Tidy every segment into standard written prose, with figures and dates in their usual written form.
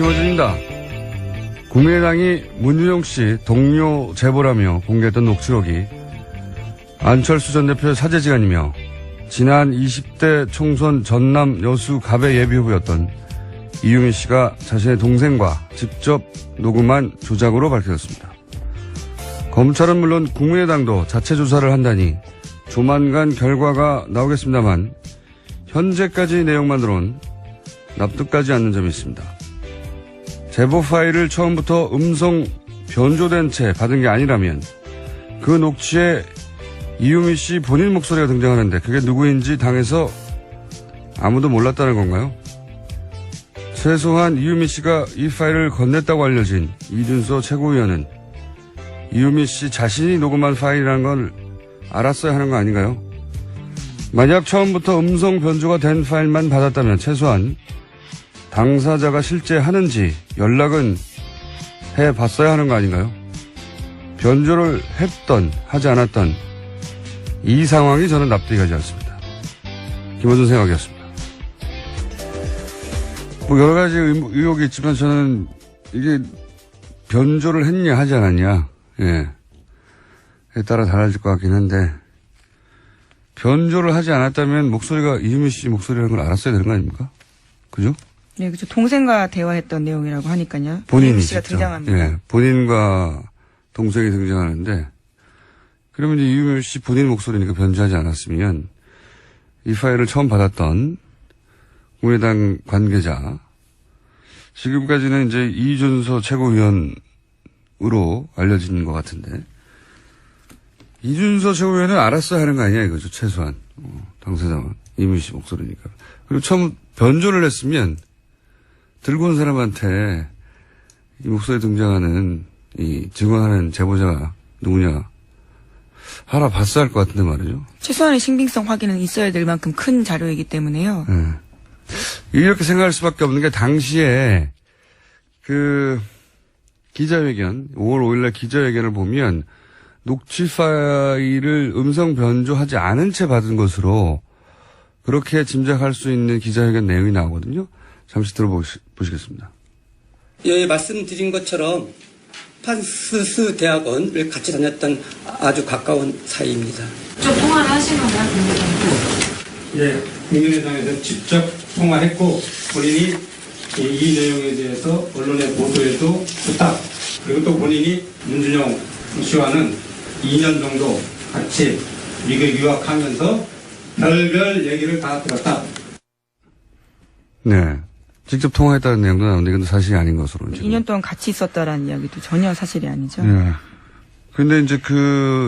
김어준입니다. 국민의당이 문준용 씨 동료 제보라며 공개했던 녹취록이 안철수 전 대표의 사제지간이며 지난 20대 총선 전남 여수 갑의 예비후보였던 이유미 씨가 자신의 동생과 직접 녹음한 조작으로 밝혀졌습니다. 검찰은 물론 국민의당도 자체 조사를 한다니 조만간 결과가 나오겠습니다만 현재까지 내용만으론 납득하지 않는 점이 있습니다. 제보 파일을 처음부터 음성 변조된 채 받은 게 아니라면 그 녹취에 이유미 씨 본인 목소리가 등장하는데 그게 누구인지 당에서 아무도 몰랐다는 건가요? 최소한 이유미 씨가 이 파일을 건넸다고 알려진 이준서 최고위원은 이유미 씨 자신이 녹음한 파일이라는 걸 알았어야 하는 거 아닌가요? 만약 처음부터 음성 변조가 된 파일만 받았다면 최소한 당사자가 실제 하는지 연락은 해봤어야 하는 거 아닌가요? 변조를 했던 하지 않았던 이 상황이 저는 납득이 가지 않습니다. 김어준 생각이었습니다. 뭐 여러 가지 의혹이 있지만 저는 이게 변조를 했냐 하지 않았냐 에 따라 달라질 것 같긴 한데 변조를 하지 않았다면 목소리가 이유미 씨 목소리라는 걸 알았어야 되는 거 아닙니까? 그죠? 네, 그렇죠. 동생과 대화했던 내용이라고 하니까요. 본인이 이유미 씨가 직접, 등장합니다. 예, 본인과 동생이 등장하는데 그러면 이제 이유미 씨 본인 목소리니까 변조하지 않았으면 이 파일을 처음 받았던 국민의당 관계자 지금까지는 이제 이준서 최고위원으로 알려진 것 같은데 이준서 최고위원은 알았어야 하는 거 아니야 이거죠 최소한 당사자는 이유미 씨 목소리니까. 그리고 처음 변조를 했으면 들고 온 사람한테 이 목소리에 등장하는 이 증언하는 제보자가 누구냐 알아봤어야 할 것 같은데 말이죠. 최소한의 신빙성 확인은 있어야 될 만큼 큰 자료이기 때문에요. 네. 이렇게 생각할 수밖에 없는 게 당시에 그 기자회견 5월 5일날 기자회견을 보면 녹취 파일을 음성 변조하지 않은 채 받은 것으로 그렇게 짐작할 수 있는 기자회견 내용이 나오거든요. 잠시 들어보시겠습니다. 예, 말씀드린 것처럼 판스스 대학원을 같이 다녔던 아주 가까운 사이입니다. 좀 통화를 하신 건가요? 예, 국민의당에서 직접 통화했고 본인이 이 내용에 대해서 언론의 보도에도 부탁 그리고 또 본인이 문준용 씨와는 2년 정도 같이 미국 유학하면서 별별 얘기를 다 들었다. 네. 직접 통화했다는 내용도 나오는데 이건 사실이 아닌 것으로. 2년 동안 같이 있었다라는 이야기도 전혀 사실이 아니죠. 네. 근데 이제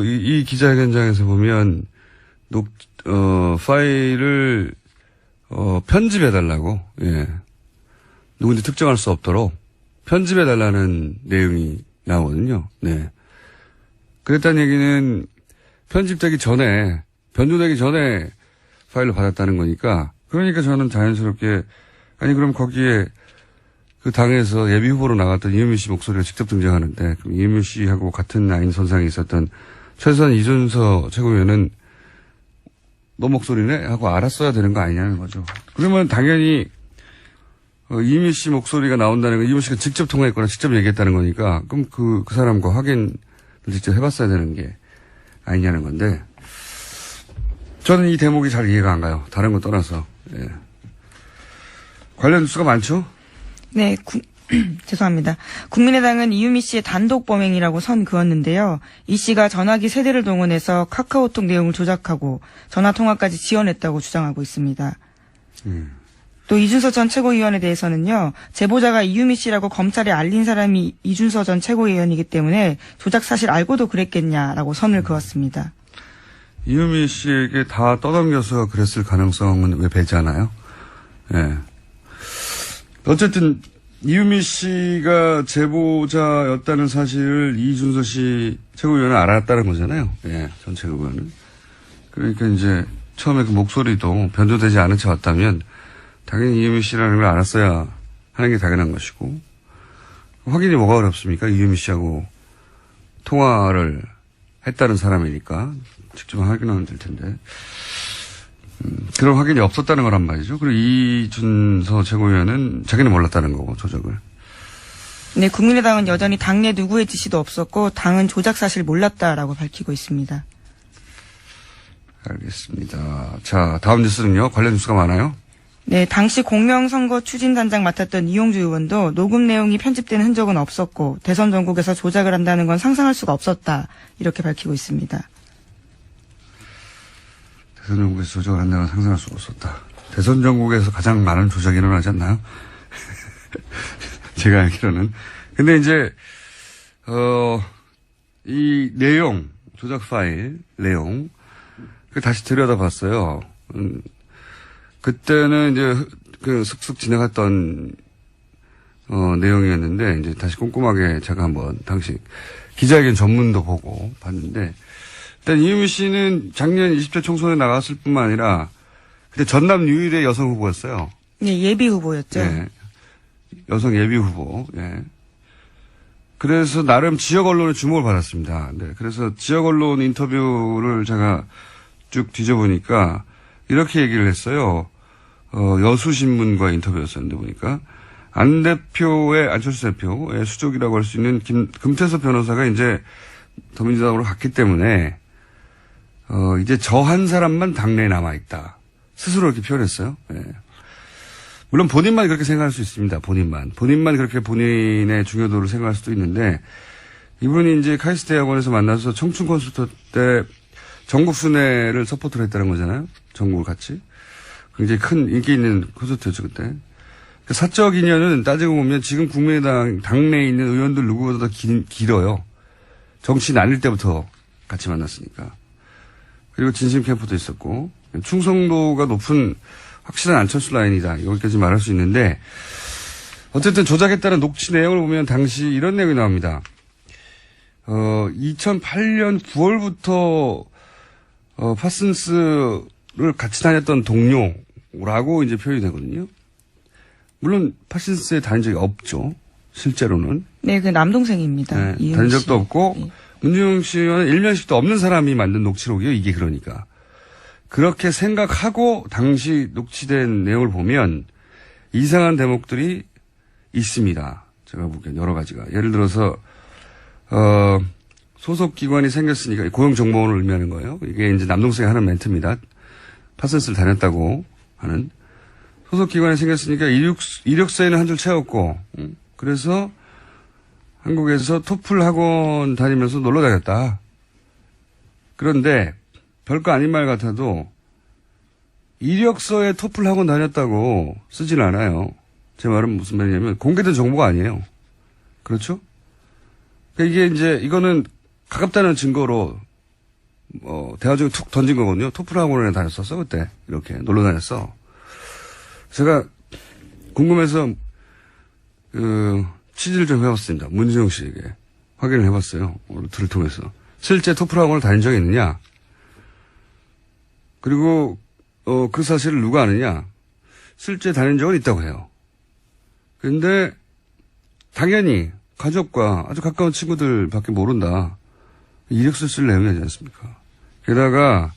이 기자회견장에서 보면 파일을 편집해달라고, 예. 누군지 특정할 수 없도록 편집해달라는 내용이 나오거든요. 네. 그랬다는 얘기는 편집되기 전에, 변조되기 전에 파일을 받았다는 거니까, 그러니까 저는 자연스럽게, 아니, 그럼 거기에 그 당에서 예비 후보로 나갔던 이유미 씨 목소리가 직접 등장하는데, 그럼 이유미 씨하고 같은 라인 선상에 있었던 최소한 이준서 최고위원은 너 목소리네? 하고 알았어야 되는 거 아니냐는 거죠. 그러면 당연히, 이유미 씨 목소리가 나온다는 건 이유미 씨가 직접 통화했거나 직접 얘기했다는 거니까, 그럼 그 사람과 확인을 직접 해봤어야 되는 게 아니냐는 건데, 저는 이 대목이 잘 이해가 안 가요. 다른 거 떠나서. 예. 관련 뉴스가 많죠? 네, 죄송합니다. 국민의당은 이유미 씨의 단독 범행이라고 선 그었는데요. 이 씨가 전화기 세대를 동원해서 카카오톡 내용을 조작하고 전화통화까지 지원했다고 주장하고 있습니다. 또 이준서 전 최고위원에 대해서는요. 제보자가 이유미 씨라고 검찰에 알린 사람이 이준서 전 최고위원이기 때문에 조작 사실 알고도 그랬겠냐라고 선을 그었습니다. 이유미 씨에게 다 떠넘겨서 그랬을 가능성은 왜 배제하나요? 예. 어쨌든 이유미 씨가 제보자였다는 사실을 이준서 씨 최고위원은 알았다는 거잖아요. 예, 전 최고위원은. 그러니까 이제 처음에 그 목소리도 변조되지 않은 채 왔다면 당연히 이유미 씨라는 걸 알았어야 하는 게 당연한 것이고 확인이 뭐가 어렵습니까? 이유미 씨하고 통화를 했다는 사람이니까 직접 확인하면 될 텐데. 그런 확인이 없었다는 거란 말이죠. 그리고 이준서 최고위원은 자기는 몰랐다는 거고, 조작을. 네, 국민의당은 여전히 당내 누구의 지시도 없었고 당은 조작 사실 몰랐다라고 밝히고 있습니다. 알겠습니다. 자, 다음 뉴스는요. 관련 뉴스가 많아요. 네, 당시 공명선거 추진단장 맡았던 이용주 의원도 녹음 내용이 편집되는 흔적은 없었고 대선 전국에서 조작을 한다는 건 상상할 수가 없었다. 이렇게 밝히고 있습니다. 대선 전국에서 조작을 한다는 건 상상할 수가 없었다. 대선 전국에서 가장 많은 조작이 일어나지 않나요? 제가 알기로는. 근데 이제, 이 내용, 조작 파일 내용, 다시 들여다봤어요. 그때는 이제 그 슥슥 지나갔던, 내용이었는데, 이제 다시 꼼꼼하게 제가 한번 당시 기자회견 전문도 보고 봤는데, 일단 이유미 씨는 작년 20대 총선에 나갔을 뿐만 아니라, 그때 전남 유일의 여성 후보였어요. 네, 예비 후보였죠. 예. 여성 예비 후보. 예. 그래서 나름 지역 언론의 주목을 받았습니다. 네. 그래서 지역 언론 인터뷰를 제가 쭉 뒤져보니까 이렇게 얘기를 했어요. 여수신문과 인터뷰였었는데 보니까 안철수 대표의 수족이라고 할 수 있는 금태섭 변호사가 이제 더민주당으로 갔기 때문에 이제 저 한 사람만 당내에 남아있다. 스스로 이렇게 표현했어요. 예. 물론 본인만 그렇게 생각할 수 있습니다. 본인만 그렇게 본인의 중요도를 생각할 수도 있는데, 이분이 이제 카이스트 대학원에서 만나서 청춘 콘서트 때 전국 순회를 서포트를 했다는 거잖아요. 전국을 같이. 굉장히 큰 인기 있는 콘서트였죠, 그때. 그 사적 인연은 따지고 보면 지금 국민의당 당내에 있는 의원들 누구보다 더 길어요. 정치 나뉠 때부터 같이 만났으니까. 그리고 진심 캠프도 있었고, 충성도가 높은 확실한 안철수 라인이다. 여기까지 말할 수 있는데, 어쨌든 조작했다는 녹취 내용을 보면 당시 이런 내용이 나옵니다. 2008년 9월부터, 파슨스를 같이 다녔던 동료라고 이제 표현이 되거든요. 물론, 파슨스에 다닌 적이 없죠. 실제로는. 네, 그 남동생입니다. 네, 다닌 적도 없고, 네. 문준용 씨와는 일면식도 없는 사람이 만든 녹취록이에요. 이게 그러니까. 그렇게 생각하고 당시 녹취된 내용을 보면 이상한 대목들이 있습니다. 제가 보기엔 여러 가지가. 예를 들어서 소속 기관이 생겼으니까 고용정보원을 의미하는 거예요. 이게 이제 남동생이 하는 멘트입니다. 파슨스를 다녔다고 하는. 소속 기관이 생겼으니까 이력서에는 한 줄 채웠고 그래서 한국에서 토플 학원 다니면서 놀러 다녔다. 그런데 별거 아닌 말 같아도 이력서에 토플 학원 다녔다고 쓰진 않아요. 제 말은 무슨 말이냐면 공개된 정보가 아니에요. 그렇죠? 그러니까 이게 이제 이거는 가깝다는 증거로 대화 중에 툭 던진 거거든요. 토플 학원에 다녔었어 그때. 이렇게 놀러 다녔어. 제가 궁금해서 취재를 좀 해봤습니다. 문준용 씨에게 확인을 해봤어요. 오늘을 통해서. 실제 토플 학원을 다닌 적이 있느냐? 그리고 그 사실을 누가 아느냐? 실제 다닌 적은 있다고 해요. 그런데 당연히 가족과 아주 가까운 친구들밖에 모른다. 이력서 쓸 내용이 아니지 않습니까? 게다가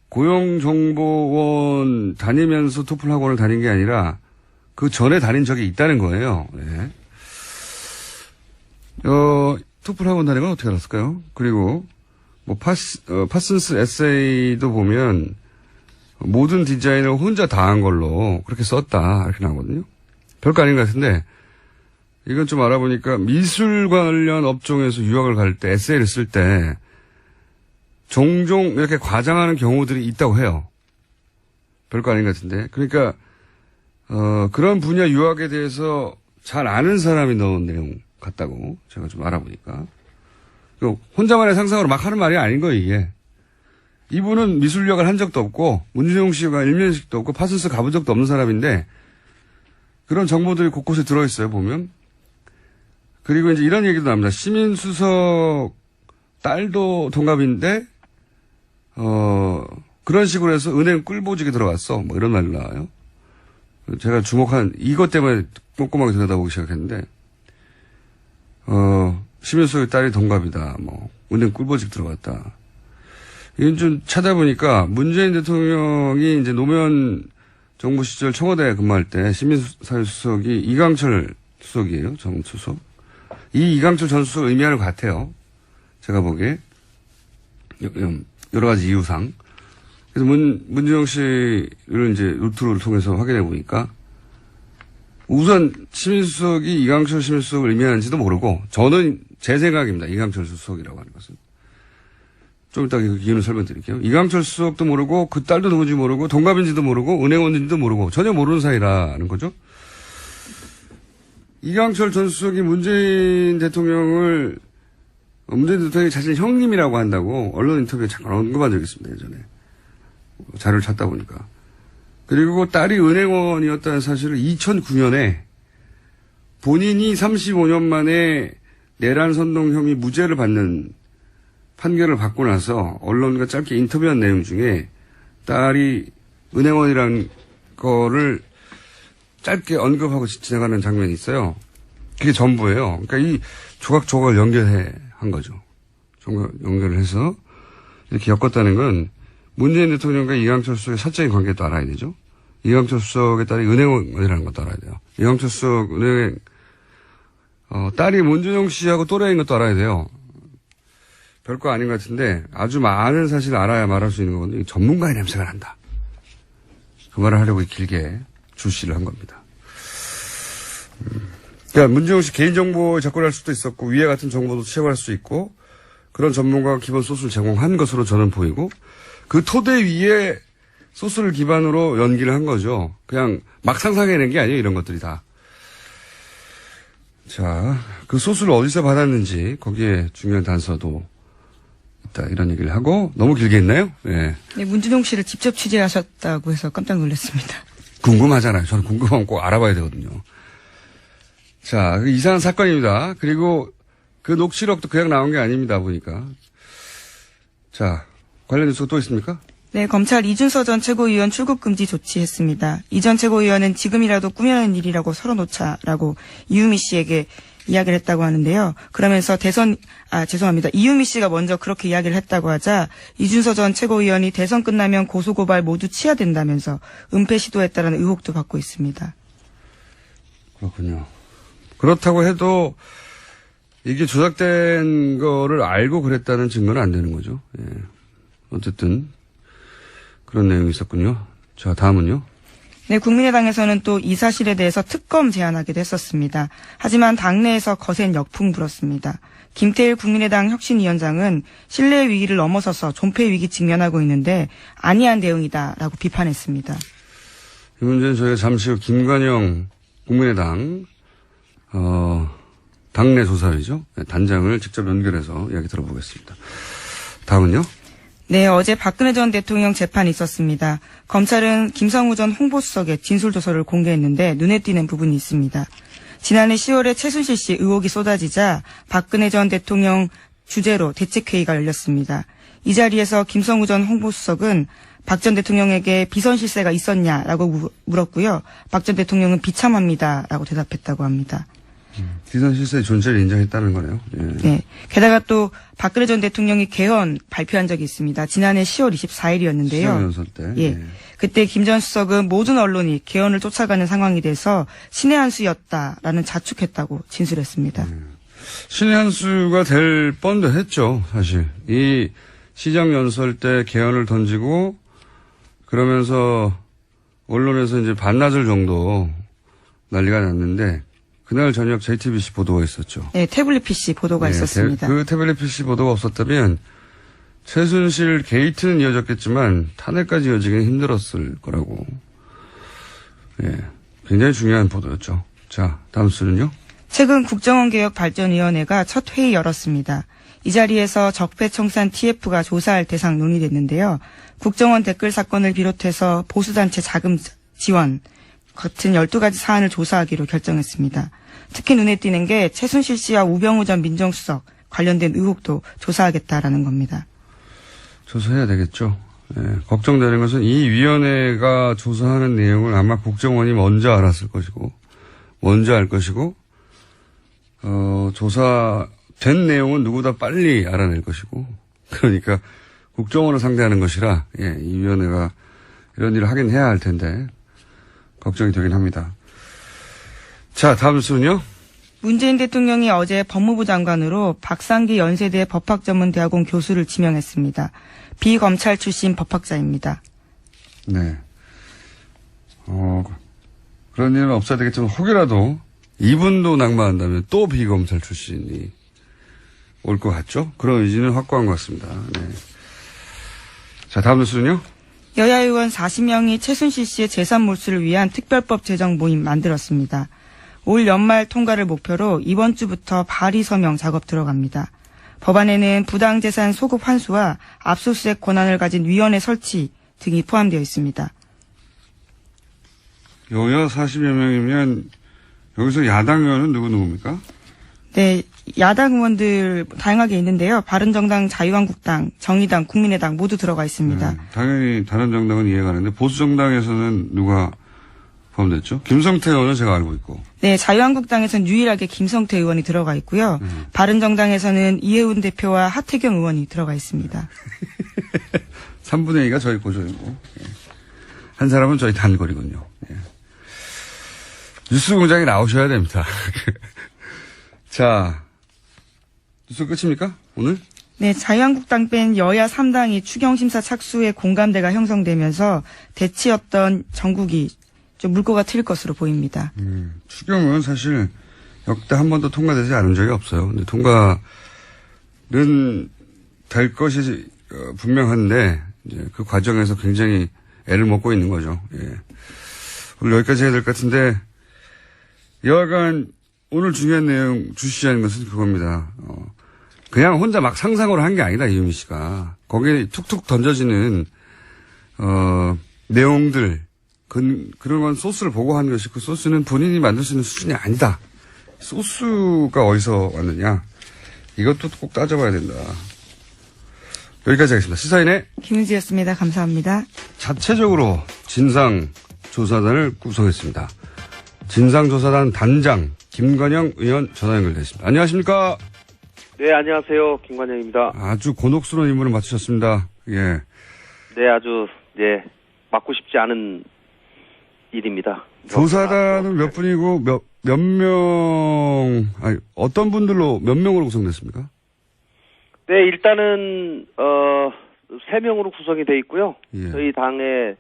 고용정보원 다니면서 토플 학원을 다닌 게 아니라 그 전에 다닌 적이 있다는 거예요. 네. 토플 학원 다닌 건 어떻게 알았을까요? 그리고 파슨스 에세이도 보면 모든 디자인을 혼자 다 한 걸로 그렇게 썼다. 이렇게 나오거든요. 별거 아닌 것 같은데 이건 좀 알아보니까 미술 관련 업종에서 유학을 갈 때 에세이를 쓸 때 종종 이렇게 과장하는 경우들이 있다고 해요. 별거 아닌 것 같은데. 그러니까 그런 분야 유학에 대해서 잘 아는 사람이 넣은 내용 같다고 제가 좀 알아보니까. 혼자만의 상상으로 막 하는 말이 아닌 거예요, 이게. 이분은 미술 유학을 한 적도 없고, 문준용 씨가 일면식도 없고, 파슨스 가본 적도 없는 사람인데, 그런 정보들이 곳곳에 들어있어요, 보면. 그리고 이제 이런 얘기도 나옵니다. 시민수석 딸도 동갑인데, 그런 식으로 해서 은행 꿀보직에 들어갔어. 뭐 이런 말이 나와요. 제가 주목한, 이것 때문에 꼼꼼하게 들여다보기 시작했는데, 시민수석의 딸이 동갑이다. 뭐, 은행 꿀보직 들어갔다. 이건 좀 찾아보니까 문재인 대통령이 이제 노무현 정부 시절 청와대에 근무할 때 시민사회수석이 이강철 수석이에요. 전 수석. 이 이강철 전 수석 의미하는 것 같아요. 제가 보기에. 여러 가지 이유상. 그래서 문준영 씨를 이제 루트를 통해서 확인해 보니까 우선 시민수석이 이강철 시민수석을 의미하는지도 모르고 저는 제 생각입니다. 이강철 수석이라고 하는 것은. 좀 이따 그 이유는 설명드릴게요. 이강철 수석도 모르고 그 딸도 누군지 모르고 동갑인지도 모르고 은행원인지도 모르고 전혀 모르는 사이라는 거죠. 이강철 전 수석이 문재인 대통령이 자신 형님이라고 한다고 언론 인터뷰에 잠깐 언급한 적이 있습니다. 예전에. 자료를 찾다 보니까. 그리고 딸이 은행원이었다는 사실을 2009년에 본인이 35년 만에 내란 선동 혐의 무죄를 받는 판결을 받고 나서 언론과 짧게 인터뷰한 내용 중에 딸이 은행원이라는 거를 짧게 언급하고 지나가는 장면이 있어요. 그게 전부예요. 그러니까 이 조각조각을 한 거죠. 연결을 해서 이렇게 엮었다는 건 문재인 대통령과 이강철 수석의 사적인 관계도 알아야 되죠. 이강철 수석의 딸이 은행원이라는 것도 알아야 돼요. 이강철 수석 은행 딸이 문준영 씨하고 또래인 것도 알아야 돼요. 별거 아닌 것 같은데 아주 많은 사실을 알아야 말할 수 있는 거거든요. 전문가의 냄새가 난다. 그 말을 하려고 길게 주시를 한 겁니다. 그러니까 문준영 씨 개인정보에 접근할 수도 있었고 위에 같은 정보도 취합할 수 있고 그런 전문가가 기본 소스를 제공한 것으로 저는 보이고 그 토대 위에 소스를 기반으로 연기를 한 거죠. 그냥 막 상상해낸 게 아니에요. 이런 것들이 다. 자, 그 소스를 어디서 받았는지 거기에 중요한 단서도 있다. 이런 얘기를 하고 너무 길게 했나요? 네. 네, 문준용 씨를 직접 취재하셨다고 해서 깜짝 놀랐습니다. 궁금하잖아요. 저는 궁금하면 꼭 알아봐야 되거든요. 자, 그 이상한 사건입니다. 그리고 그 녹취록도 그냥 나온 게 아닙니다. 보니까. 자, 관련 뉴스가 또 있습니까? 네, 검찰 이준서 전 최고위원 출국 금지 조치했습니다. 이 전 최고위원은 지금이라도 꾸며낸 일이라고 서러놓자라고 이유미 씨에게 이야기를 했다고 하는데요. 그러면서 이유미 씨가 먼저 그렇게 이야기를 했다고 하자 이준서 전 최고위원이 대선 끝나면 고소고발 모두 취하된다면서 은폐 시도했다는 의혹도 받고 있습니다. 그렇군요. 그렇다고 해도 이게 조작된 거를 알고 그랬다는 증거는 안 되는 거죠. 예. 어쨌든 그런 내용이 있었군요. 자, 다음은요. 네, 국민의당에서는 또 이 사실에 대해서 특검 제안하기도 했었습니다. 하지만 당내에서 거센 역풍 불었습니다. 김태일 국민의당 혁신위원장은 신뢰 위기를 넘어서서 존폐 위기 직면하고 있는데 안이한 대응이다라고 비판했습니다. 이 문제는 저희가 잠시 후 김관영 국민의당 당내 조사위죠. 단장을 직접 연결해서 이야기 들어보겠습니다. 다음은요. 네, 어제 박근혜 전 대통령 재판이 있었습니다. 검찰은 김성우 전 홍보수석의 진술조서를 공개했는데 눈에 띄는 부분이 있습니다. 지난해 10월에 최순실 씨 의혹이 쏟아지자 박근혜 전 대통령 주재로 대책회의가 열렸습니다. 이 자리에서 김성우 전 홍보수석은 박 전 대통령에게 비선 실세가 있었냐라고 물었고요. 박 전 대통령은 비참합니다라고 대답했다고 합니다. 비선 실세의 존재를 인정했다는 거네요. 예. 네. 게다가 또 박근혜 전 대통령이 개헌 발표한 적이 있습니다. 지난해 10월 24일이었는데요. 시정연설 때. 예. 그때 김 전 수석은 모든 언론이 개헌을 쫓아가는 상황이 돼서 신의 한 수였다라는 자축했다고 진술했습니다. 신의 한 수가 될 뻔도 했죠, 사실. 이 시정연설 때 개헌을 던지고 그러면서 언론에서 이제 반나절 정도 난리가 났는데 그날 저녁 JTBC 보도가 있었죠. 네, 태블릿 PC 보도가 있었습니다. 그 태블릿 PC 보도가 없었다면 최순실 게이트는 이어졌겠지만 탄핵까지 이어지기는 힘들었을 거라고. 예, 굉장히 중요한 보도였죠. 자, 다음 수는요. 최근 국정원개혁발전위원회가 첫 회의 열었습니다. 이 자리에서 적폐청산 TF가 조사할 대상 논의됐는데요. 국정원 댓글 사건을 비롯해서 보수단체 자금 지원 같은 12가지 사안을 조사하기로 결정했습니다. 특히 눈에 띄는 게 최순실 씨와 우병우 전 민정수석 관련된 의혹도 조사하겠다라는 겁니다. 조사해야 되겠죠. 예, 걱정되는 것은 이 위원회가 조사하는 내용을 아마 국정원이 먼저 알았을 것이고, 먼저 알 것이고, 조사된 내용은 누구보다 빨리 알아낼 것이고, 그러니까 국정원을 상대하는 것이라, 예, 이 위원회가 이런 일을 하긴 해야 할 텐데, 걱정이 되긴 합니다. 자, 다음 뉴스는요. 문재인 대통령이 어제 법무부 장관으로 박상기 연세대 법학전문대학원 교수를 지명했습니다. 비검찰 출신 법학자입니다. 네. 그런 일은 없어야 되겠지만 혹이라도 이분도 낙마한다면 또 비검찰 출신이 올 것 같죠? 그런 의지는 확고한 것 같습니다. 네. 자, 다음 뉴스는요? 여야 의원 40명이 최순실 씨의 재산 몰수를 위한 특별법 제정 모임 만들었습니다. 올 연말 통과를 목표로 이번 주부터 발의 서명 작업 들어갑니다. 법안에는 부당재산 소급 환수와 압수수색 권한을 가진 위원회 설치 등이 포함되어 있습니다. 여야 40여 명이면 여기서 야당 의원은 누구입니까? 네, 야당 의원들 다양하게 있는데요. 바른정당, 자유한국당, 정의당, 국민의당 모두 들어가 있습니다. 네, 당연히 다른 정당은 이해가 가는데 보수정당에서는 누가 포함됐죠? 김성태 의원은 제가 알고 있고. 네, 자유한국당에서는 유일하게 김성태 의원이 들어가 있고요. 바른정당에서는 이해운 대표와 하태경 의원이 들어가 있습니다. 3분의 2가 저희 고조이고 한 사람은 저희 단골이군요. 예. 뉴스 공장에 나오셔야 됩니다. 자, 뉴스 끝입니까? 오늘? 네, 자유한국당 뺀 여야 3당이 추경심사 착수에 공감대가 형성되면서 대치 없던 정국이 좀 물꼬가 트일 것으로 보입니다. 추경은 사실 역대 한 번도 통과되지 않은 적이 없어요. 근데 통과는 될 것이 분명한데 이제 그 과정에서 굉장히 애를 먹고 있는 거죠. 예. 오늘 여기까지 해야 될 것 같은데 여하간 오늘 중요한 내용 주시하는 것은 그겁니다. 그냥 혼자 막 상상으로 한 게 아니다, 이유미 씨가. 거기에 툭툭 던져지는, 내용들, 그런 건 소스를 보고 하는 것이고, 소스는 본인이 만들 수 있는 수준이 아니다. 소스가 어디서 왔느냐. 이것도 꼭 따져봐야 된다. 여기까지 하겠습니다. 시사인의 김은지였습니다. 감사합니다. 자체적으로 진상조사단을 구성했습니다. 진상조사단 단장 김관영 의원 전화 연결됐습니다. 안녕하십니까? 네, 안녕하세요. 김관영입니다. 아주 곤혹스러운 임무를 맡으셨습니다. 예. 네, 아주 맡고 싶지 않은 일입니다. 조사단은 몇 분이고 어떤 분들로 몇 명으로 구성됐습니까? 네, 일단은 3명으로 구성이 돼 있고요. 예. 저희 당에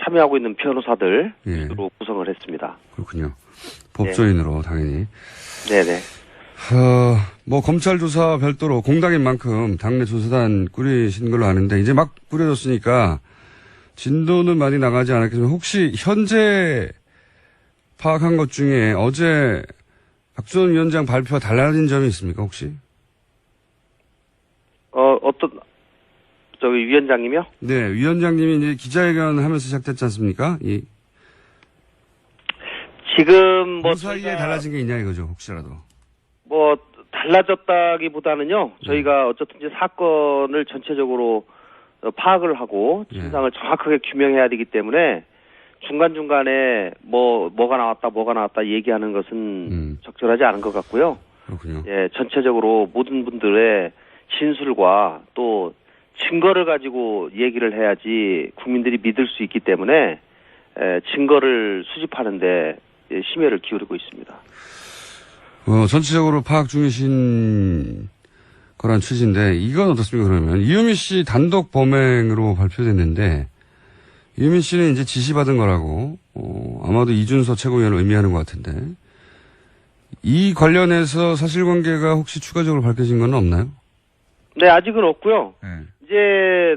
참여하고 있는 변호사들 예. 으로 구성을 했습니다. 그렇군요. 법조인으로 당연히. 네네. 뭐 검찰 조사 별도로 공당인 만큼 당내 조사단 꾸리신 걸로 아는데 이제 막 꾸려졌으니까 진도는 많이 나가지 않았겠지만 혹시 현재 파악한 것 중에 어제 박수원 위원장 발표와 달라진 점이 있습니까 혹시? 위원장님이요? 네, 위원장님이 이제 기자회견 하면서 시작됐지 않습니까? 지금 그 사이에 달라진 게 있냐 이거죠, 혹시라도. 달라졌다기보다는요, 저희가 어쨌든 이제 사건을 전체적으로 파악을 하고 진상을 정확하게 규명해야 되기 때문에 중간중간에 뭐가 나왔다 얘기하는 것은 적절하지 않은 것 같고요. 그렇군요. 예, 전체적으로 모든 분들의 진술과 또 증거를 가지고 얘기를 해야지 국민들이 믿을 수 있기 때문에 증거를 수집하는데 심혈을 기울이고 있습니다. 전체적으로 파악 중이신 거란 취지인데 이건 어떻습니까 그러면? 이유미 씨 단독 범행으로 발표됐는데 이유미 씨는 이제 지시받은 거라고 아마도 이준서 최고위원을 의미하는 것 같은데 이 관련해서 사실관계가 혹시 추가적으로 밝혀진 건 없나요? 네, 아직은 없고요. 네. 이제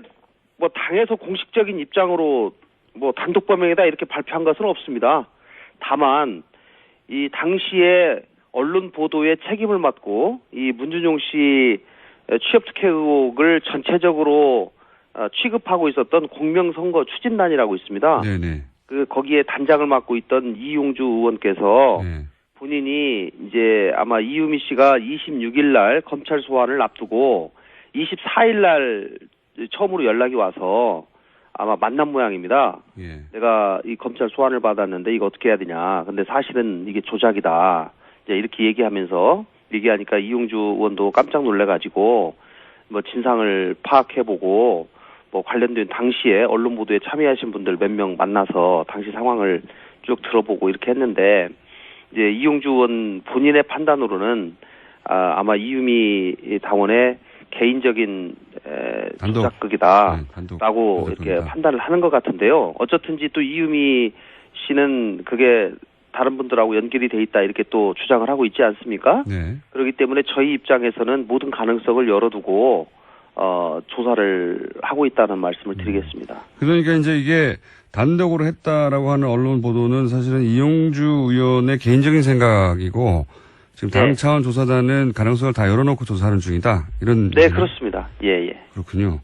당에서 공식적인 입장으로 단독 범행이다 이렇게 발표한 것은 없습니다. 다만 이 당시에 언론 보도에 책임을 맡고 이 문준용 씨 취업 특혜 의혹을 전체적으로 취급하고 있었던 공명선거 추진단이라고 있습니다. 네네. 거기에 단장을 맡고 있던 이용주 의원께서 네. 본인이 이제 아마 이유미 씨가 26일 날 검찰 소환을 앞두고 24일 날 처음으로 연락이 와서 아마 만난 모양입니다. 예. 내가 이 검찰 소환을 받았는데 이거 어떻게 해야 되냐. 근데 사실은 이게 조작이다. 이제 이렇게 얘기하니까 이용주 의원도 깜짝 놀래가지고 진상을 파악해보고 관련된 당시에 언론 보도에 참여하신 분들 몇 명 만나서 당시 상황을 쭉 들어보고 이렇게 했는데 이제 이용주 의원 본인의 판단으로는 아마 이유미 당원의 개인적인 조작극이다라고 이렇게 판단을 하는 것 같은데요. 어쨌든지 또 이유미 씨는 그게 다른 분들하고 연결이 돼 있다 이렇게 또 주장을 하고 있지 않습니까? 네. 그렇기 때문에 저희 입장에서는 모든 가능성을 열어두고 조사를 하고 있다는 말씀을 드리겠습니다. 그러니까 이제 이게 단독으로 했다라고 하는 언론 보도는 사실은 이용주 의원의 개인적인 생각이고 지금 당 차원 조사단은 가능성을 다 열어놓고 조사하는 중이다. 이런. 네, 그렇습니다. 예. 그렇군요.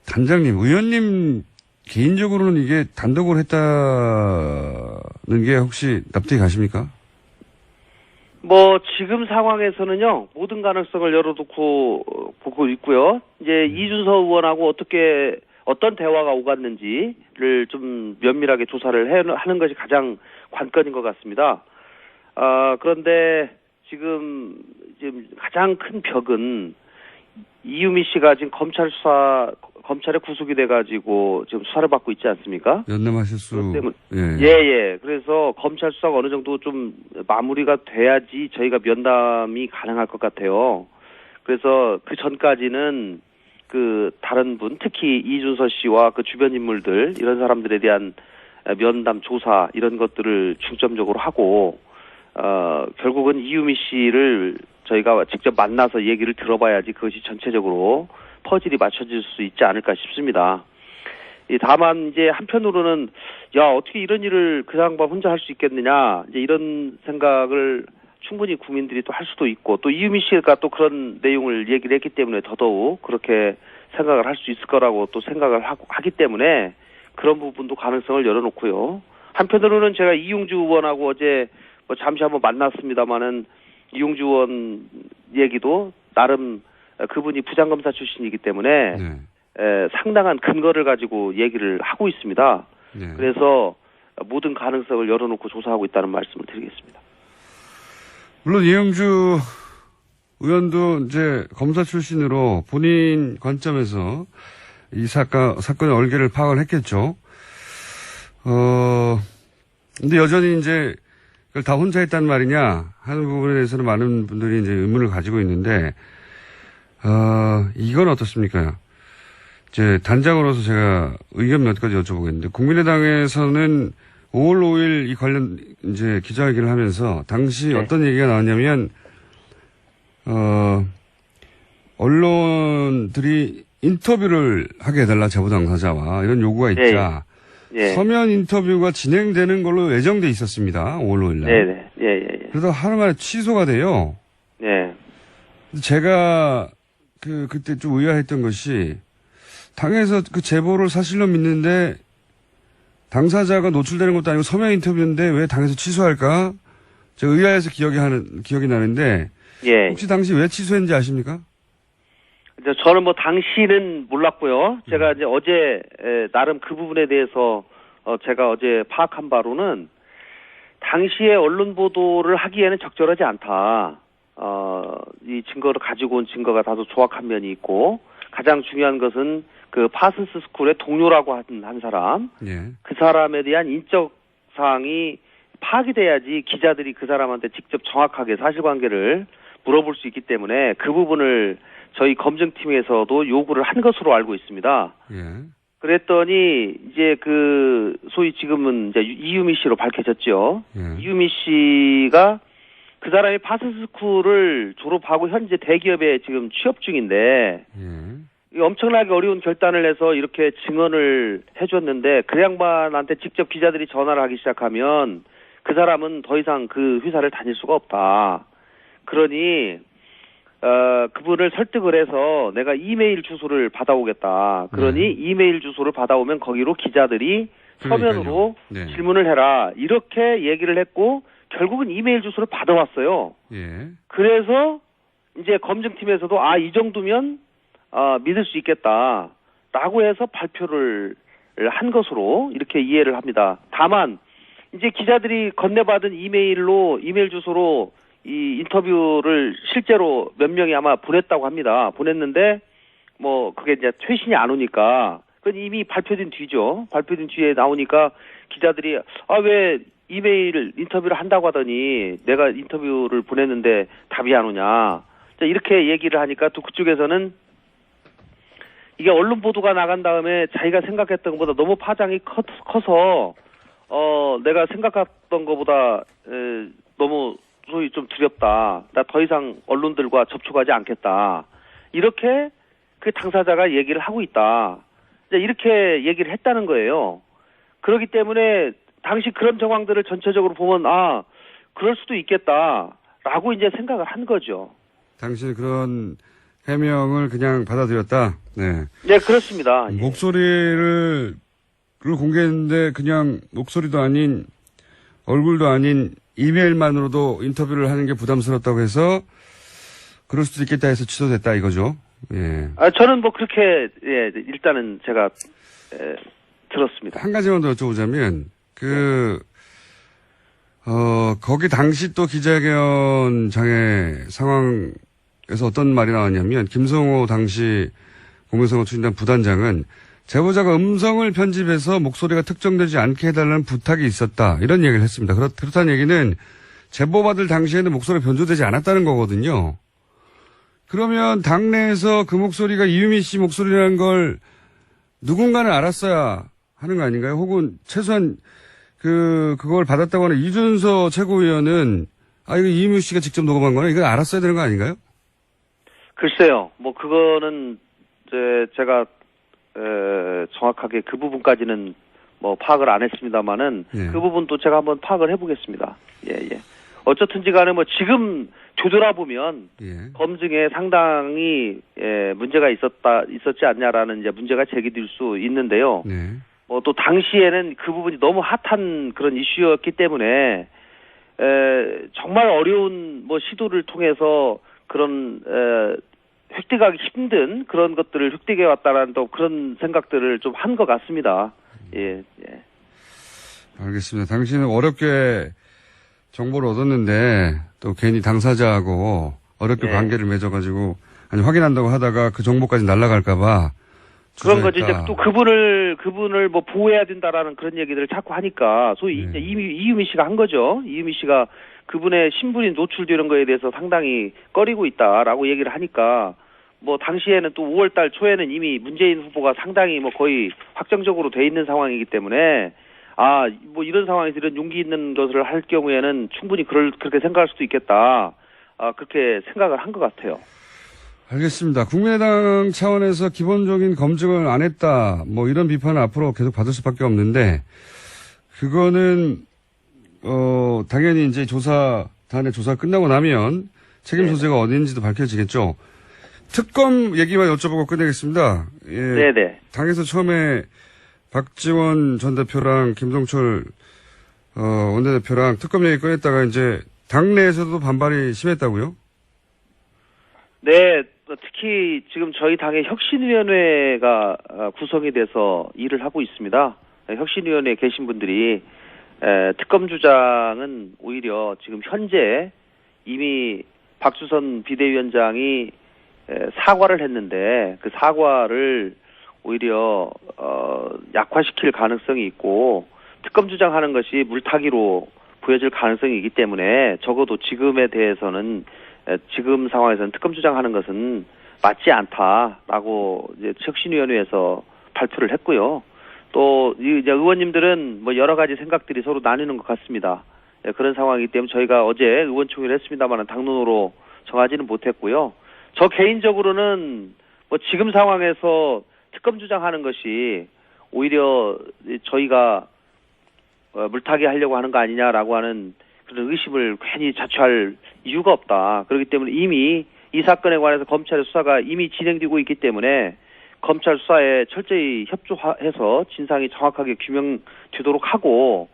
단장님, 의원님 개인적으로는 이게 단독으로 했다는 게 혹시 납득이 가십니까? 뭐 지금 상황에서는요 모든 가능성을 열어두고 보고 있고요. 이제 이준서 의원하고 어떤 대화가 오갔는지를 좀 면밀하게 조사를 하는 것이 가장 관건인 것 같습니다. 그런데 지금 가장 큰 벽은 이유미 씨가 지금 검찰에 구속이 돼가지고 지금 수사를 받고 있지 않습니까? 연남하실 수. 예. 그래서 검찰 수사가 어느 정도 좀 마무리가 돼야지 저희가 면담이 가능할 것 같아요. 그래서 그 전까지는 그 다른 분, 특히 이준서 씨와 그 주변 인물들 이런 사람들에 대한 면담 조사 이런 것들을 중점적으로 하고 결국은 이유미 씨를 저희가 직접 만나서 얘기를 들어봐야지 그것이 전체적으로 퍼즐이 맞춰질 수 있지 않을까 싶습니다. 다만 이제 한편으로는 어떻게 이런 일을 그 양반 혼자 할 수 있겠느냐 이제 이런 생각을 충분히 국민들이 또 할 수도 있고 또 이유미 씨가 또 그런 내용을 얘기를 했기 때문에 더더욱 그렇게 생각을 할 수 있을 거라고 또 생각을 하기 때문에 그런 부분도 가능성을 열어놓고요. 한편으로는 제가 이용주 의원하고 어제 잠시 한번 만났습니다마는 이용주 의원 얘기도 나름 그분이 부장검사 출신이기 때문에 상당한 근거를 가지고 얘기를 하고 있습니다. 그래서 모든 가능성을 열어놓고 조사하고 있다는 말씀을 드리겠습니다. 물론 이용주 의원도 이제 검사 출신으로 본인 관점에서 이 사건의 얼개를 파악을 했겠죠. 근데 여전히 이제 그걸 다 혼자 했단 말이냐 하는 부분에 대해서는 많은 분들이 이제 의문을 가지고 있는데, 이건 어떻습니까? 이제 단장으로서 제가 의견 몇 가지 여쭤보겠는데, 국민의당에서는 5월 5일 이 관련 이제 기자회견을 하면서 당시 어떤 얘기가 나왔냐면, 언론들이 인터뷰를 하게 해달라, 제보 당사자와 이런 요구가 있자. 서면 인터뷰가 진행되는 걸로 예정돼 있었습니다. 5월 5일 날. 그래서 하루 만에 취소가 돼요. 제가 그때 좀 의아했던 것이 당에서 그 제보를 사실로 믿는데 당사자가 노출되는 것도 아니고 서면 인터뷰인데 왜 당에서 취소할까? 제가 의아해서 기억이 나는데 혹시 당시 왜 취소했는지 아십니까? 저는 당시는 몰랐고요. 제가 이제 어제 나름 그 부분에 대해서 제가 어제 파악한 바로는 당시에 언론 보도를 하기에는 적절하지 않다. 이 증거를 가지고 온 증거가 다소 조악한 면이 있고 가장 중요한 것은 그 파슨스 스쿨의 동료라고 한 사람, 그 사람에 대한 인적 사항이 파악이 돼야지 기자들이 그 사람한테 직접 정확하게 사실관계를 물어볼 수 있기 때문에 그 부분을 저희 검증팀에서도 요구를 한 것으로 알고 있습니다. 그랬더니 이제 소위 지금은 이제 이유미 씨로 밝혀졌죠. 이유미 씨가 그 사람이 파슨스쿨을 졸업하고 현재 대기업에 지금 취업 중인데 엄청나게 어려운 결단을 해서 이렇게 증언을 해줬는데 그 양반한테 직접 기자들이 전화를 하기 시작하면 그 사람은 더 이상 그 회사를 다닐 수가 없다. 그러니 그분을 설득을 해서 내가 이메일 주소를 받아오겠다. 그러니 이메일 주소를 받아오면 거기로 기자들이 서면으로 질문을 해라. 이렇게 얘기를 했고 결국은 이메일 주소를 받아왔어요. 그래서 이제 검증팀에서도 이 정도면 믿을 수 있겠다라고 해서 발표를 한 것으로 이렇게 이해를 합니다. 다만 이제 기자들이 건네받은 이메일 주소로 이 인터뷰를 실제로 몇 명이 아마 보냈다고 합니다. 보냈는데 그게 이제 퇴신이 안 오니까 그건 이미 발표된 뒤죠. 발표된 뒤에 나오니까 기자들이 왜 이메일 인터뷰를 한다고 하더니 내가 인터뷰를 보냈는데 답이 안 오냐. 자, 이렇게 얘기를 하니까 또 그쪽에서는 이게 언론 보도가 나간 다음에 자기가 생각했던 것보다 너무 파장이 커서 내가 생각했던 것보다 너무 소위 좀 두렵다. 나 더 이상 언론들과 접촉하지 않겠다. 이렇게 그 당사자가 얘기를 하고 있다. 이렇게 얘기를 했다는 거예요. 그렇기 때문에 당시 그런 정황들을 전체적으로 보면 그럴 수도 있겠다라고 이제 생각을 한 거죠. 당신은 그런 해명을 그냥 받아들였다. 네. 네, 그렇습니다. 목소리를 공개했는데 그냥 목소리도 아닌 얼굴도 아닌 이메일만으로도 인터뷰를 하는 게 부담스럽다고 해서 그럴 수도 있겠다 해서 취소됐다 이거죠. 예. 저는 뭐 그렇게 일단은 제가 들었습니다. 한 가지만 더 여쭤보자면 거기 당시 또 기자회견장의 상황에서 어떤 말이 나왔냐면 김성호 당시 공명선거 추진단 부단장은 제보자가 음성을 편집해서 목소리가 특정되지 않게 해달라는 부탁이 있었다. 이런 얘기를 했습니다. 그렇다는 얘기는 제보받을 당시에는 목소리가 변조되지 않았다는 거거든요. 그러면 당내에서 그 목소리가 이유미 씨 목소리라는 걸 누군가는 알았어야 하는 거 아닌가요? 혹은 최소한 그걸 받았다고 하는 이준서 최고위원은 이거 이유미 씨가 직접 녹음한 거네. 이걸 알았어야 되는 거 아닌가요? 글쎄요. 뭐 그거는 제가 정확하게 그 부분까지는 뭐 파악을 안 했습니다만은 예. 그 부분도 제가 한번 파악을 해보겠습니다. 예. 어쨌든지 간에 뭐 지금 되돌아보면 예. 검증에 상당히 문제가 있었지 않냐라는 이제 문제가 제기될 수 있는데요. 네. 뭐 또 당시에는 그 부분이 너무 핫한 그런 이슈였기 때문에 정말 어려운 뭐 시도를 통해서 그런 획득하기 힘든 그런 것들을 획득해 왔다라는 또 그런 생각들을 좀 한 것 같습니다. 예. 알겠습니다. 당신은 어렵게 정보를 얻었는데 또 괜히 당사자하고 어렵게 네. 관계를 맺어가지고 확인한다고 하다가 그 정보까지 날아갈까봐 그런 거지. 이제 또 그분을 뭐 보호해야 된다라는 그런 얘기들을 자꾸 하니까 소위 이제 이유미 씨가 한 거죠. 이유미 씨가 그분의 신분이 노출되는 거에 대해서 상당히 꺼리고 있다라고 얘기를 하니까 뭐 당시에는 또 5월달 초에는 이미 문재인 후보가 상당히 뭐 거의 확정적으로 돼 있는 상황이기 때문에 뭐 이런 상황에서 이런 용기 있는 것을 할 경우에는 충분히 그렇게 생각할 수도 있겠다. 그렇게 생각을 한 것 같아요. 알겠습니다. 국민의당 차원에서 기본적인 검증을 안 했다. 뭐 이런 비판을 앞으로 계속 받을 수밖에 없는데 그거는 당연히 이제 단의 조사 끝나고 나면 책임 소재가 어디인지도 밝혀지겠죠. 특검 얘기만 여쭤보고 끝내겠습니다. 예. 네네. 당에서 처음에 박지원 전 대표랑 김동철 원내대표랑 특검 얘기 꺼냈다가 이제 당내에서도 반발이 심했다고요? 네, 특히 지금 저희 당의 혁신위원회가 구성이 돼서 일을 하고 있습니다. 혁신위원회에 계신 분들이 특검 주장은 오히려 지금 현재 이미 박주선 비대위원장이 사과를 했는데 그 사과를 오히려 약화시킬 가능성이 있고 특검 주장하는 것이 물타기로 보여질 가능성이 있기 때문에 적어도 지금에 대해서는 지금 상황에서는 특검 주장하는 것은 맞지 않다라고 이제 혁신위원회에서 발표를 했고요. 또 이제 의원님들은 뭐 여러 가지 생각들이 서로 나뉘는 것 같습니다. 그런 상황이기 때문에 저희가 어제 의원총회를 했습니다만 당론으로 정하지는 못했고요. 저 개인적으로는 뭐 지금 상황에서 특검 주장하는 것이 오히려 저희가 물타기 하려고 하는 거 아니냐라고 하는 그런 의심을 괜히 자초할 이유가 없다. 그렇기 때문에 이미 이 사건에 관해서 검찰의 수사가 이미 진행되고 있기 때문에 검찰 수사에 철저히 협조해서 진상이 정확하게 규명되도록 하고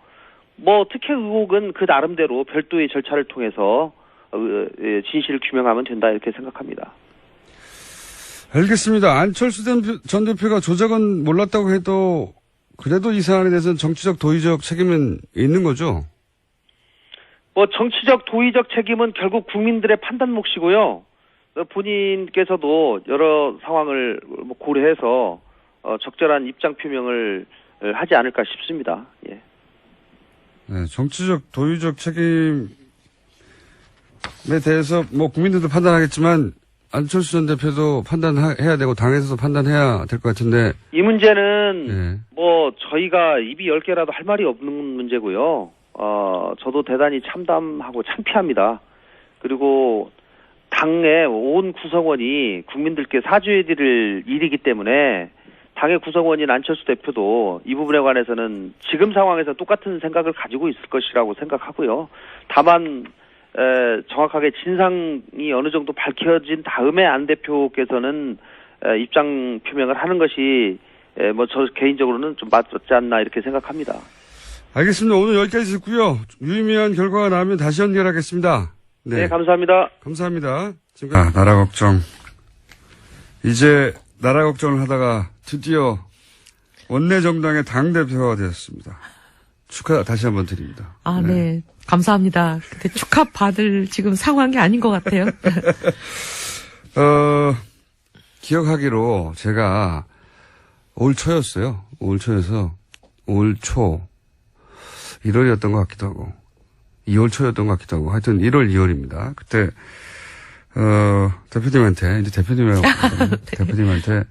뭐 특혜 의혹은 그 나름대로 별도의 절차를 통해서 진실을 규명하면 된다 이렇게 생각합니다. 알겠습니다. 안철수 전 대표가 조작은 몰랐다고 해도 그래도 이 사안에 대해서는 정치적 도의적 책임은 있는 거죠? 뭐 정치적 도의적 책임은 결국 국민들의 판단 몫이고요. 본인께서도 여러 상황을 고려해서 적절한 입장 표명을 하지 않을까 싶습니다. 예. 네, 정치적 도의적 책임에 대해서 뭐 국민들도 판단하겠지만 안철수 전 대표도 판단해야 되고 당에서도 판단해야 될 것 같은데 이 문제는 네. 뭐 저희가 입이 10개라도 할 말이 없는 문제고요. 저도 대단히 참담하고 창피합니다. 그리고 당의 온 구성원이 국민들께 사죄해드릴 일이기 때문에 당의 구성원인 안철수 대표도 이 부분에 관해서는 지금 상황에서 똑같은 생각을 가지고 있을 것이라고 생각하고요. 다만 정확하게 진상이 어느 정도 밝혀진 다음에 안 대표께서는 입장 표명을 하는 것이 뭐 저 개인적으로는 좀 맞지 않나 이렇게 생각합니다. 알겠습니다. 오늘 여기까지 듣고요. 유의미한 결과가 나오면 다시 연결하겠습니다. 네, 감사합니다. 감사합니다. 지금까지 나라 걱정. 이제 나라 걱정을 하다가 드디어 원내정당의 당대표가 되었습니다. 축하 다시 한번 드립니다. 네. 감사합니다. 근데 축하받을 지금 상황이 아닌 것 같아요. 기억하기로 제가 올 초였어요. 올 초여서 올 초 1월이었던 것 같기도 하고 2월 초였던 것 같기도 하고 하여튼 1월 2월입니다. 그때 대표님한테 이제 대표님이라고 네. 대표님한테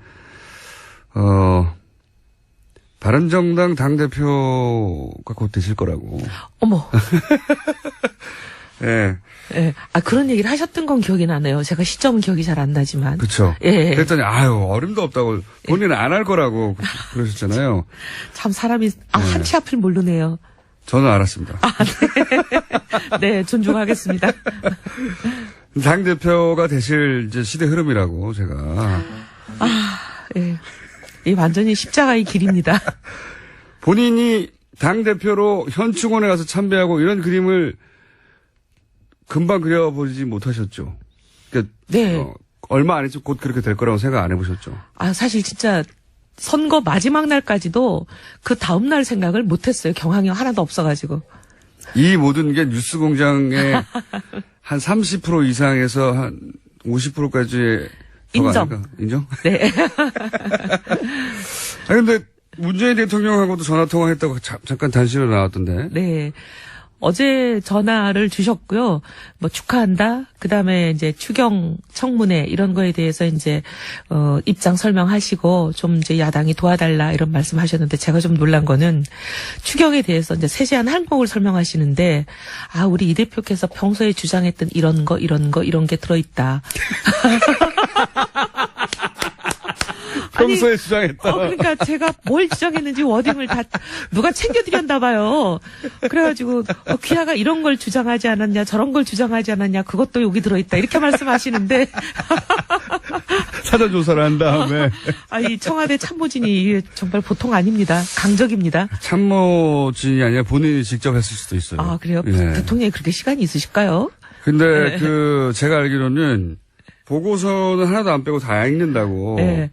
바른정당 당대표가 곧 되실 거라고. 어머. 예. 예. 그런 얘기를 하셨던 건 기억이 나네요. 제가 시점은 기억이 잘 안 나지만. 그쵸. 예. 그랬더니, 어림도 없다고. 본인은 안 할 거라고 그러셨잖아요. 참 사람이, 한치 앞을 모르네요. 저는 알았습니다. 네. 네, 존중하겠습니다. 당대표가 되실 이제 시대 흐름이라고 제가. 예. 이 완전히 십자가의 길입니다. 본인이 당대표로 현충원에 가서 참배하고 이런 그림을 금방 그려보지 못하셨죠. 그러니까 네. 얼마 안 했죠. 곧 그렇게 될 거라고 생각 안 해보셨죠. 사실 진짜 선거 마지막 날까지도 그 다음날 생각을 못했어요. 경황이 하나도 없어가지고. 이 모든 게 뉴스공장의 한 30% 이상에서 한 50%까지의 인정. 인정? 네. 근데 문재인 대통령하고도 전화 통화했다고 잠깐 단신으로 나왔던데. 네. 어제 전화를 주셨고요. 뭐 축하한다. 그다음에 이제 추경 청문회 이런 거에 대해서 이제 입장 설명하시고 좀 이제 야당이 도와달라 이런 말씀하셨는데 제가 좀 놀란 거는 추경에 대해서 이제 세세한 항목을 설명하시는데 우리 이 대표께서 평소에 주장했던 이런 게 들어있다. 평소에 주장했다. 그러니까 제가 뭘 주장했는지 워딩을 다 누가 챙겨드렸나 봐요. 그래가지고 귀하가 이런 걸 주장하지 않았냐, 저런 걸 주장하지 않았냐, 그것도 여기 들어있다 이렇게 말씀하시는데 사전 조사를 한 다음에 이 청와대 참모진이 이게 정말 보통 아닙니다. 강적입니다. 참모진이 아니라 본인이 직접 했을 수도 있어요. 그래요? 예. 대통령이 그렇게 시간이 있으실까요? 근데 제가 알기로는 보고서는 하나도 안 빼고 다 읽는다고. 네.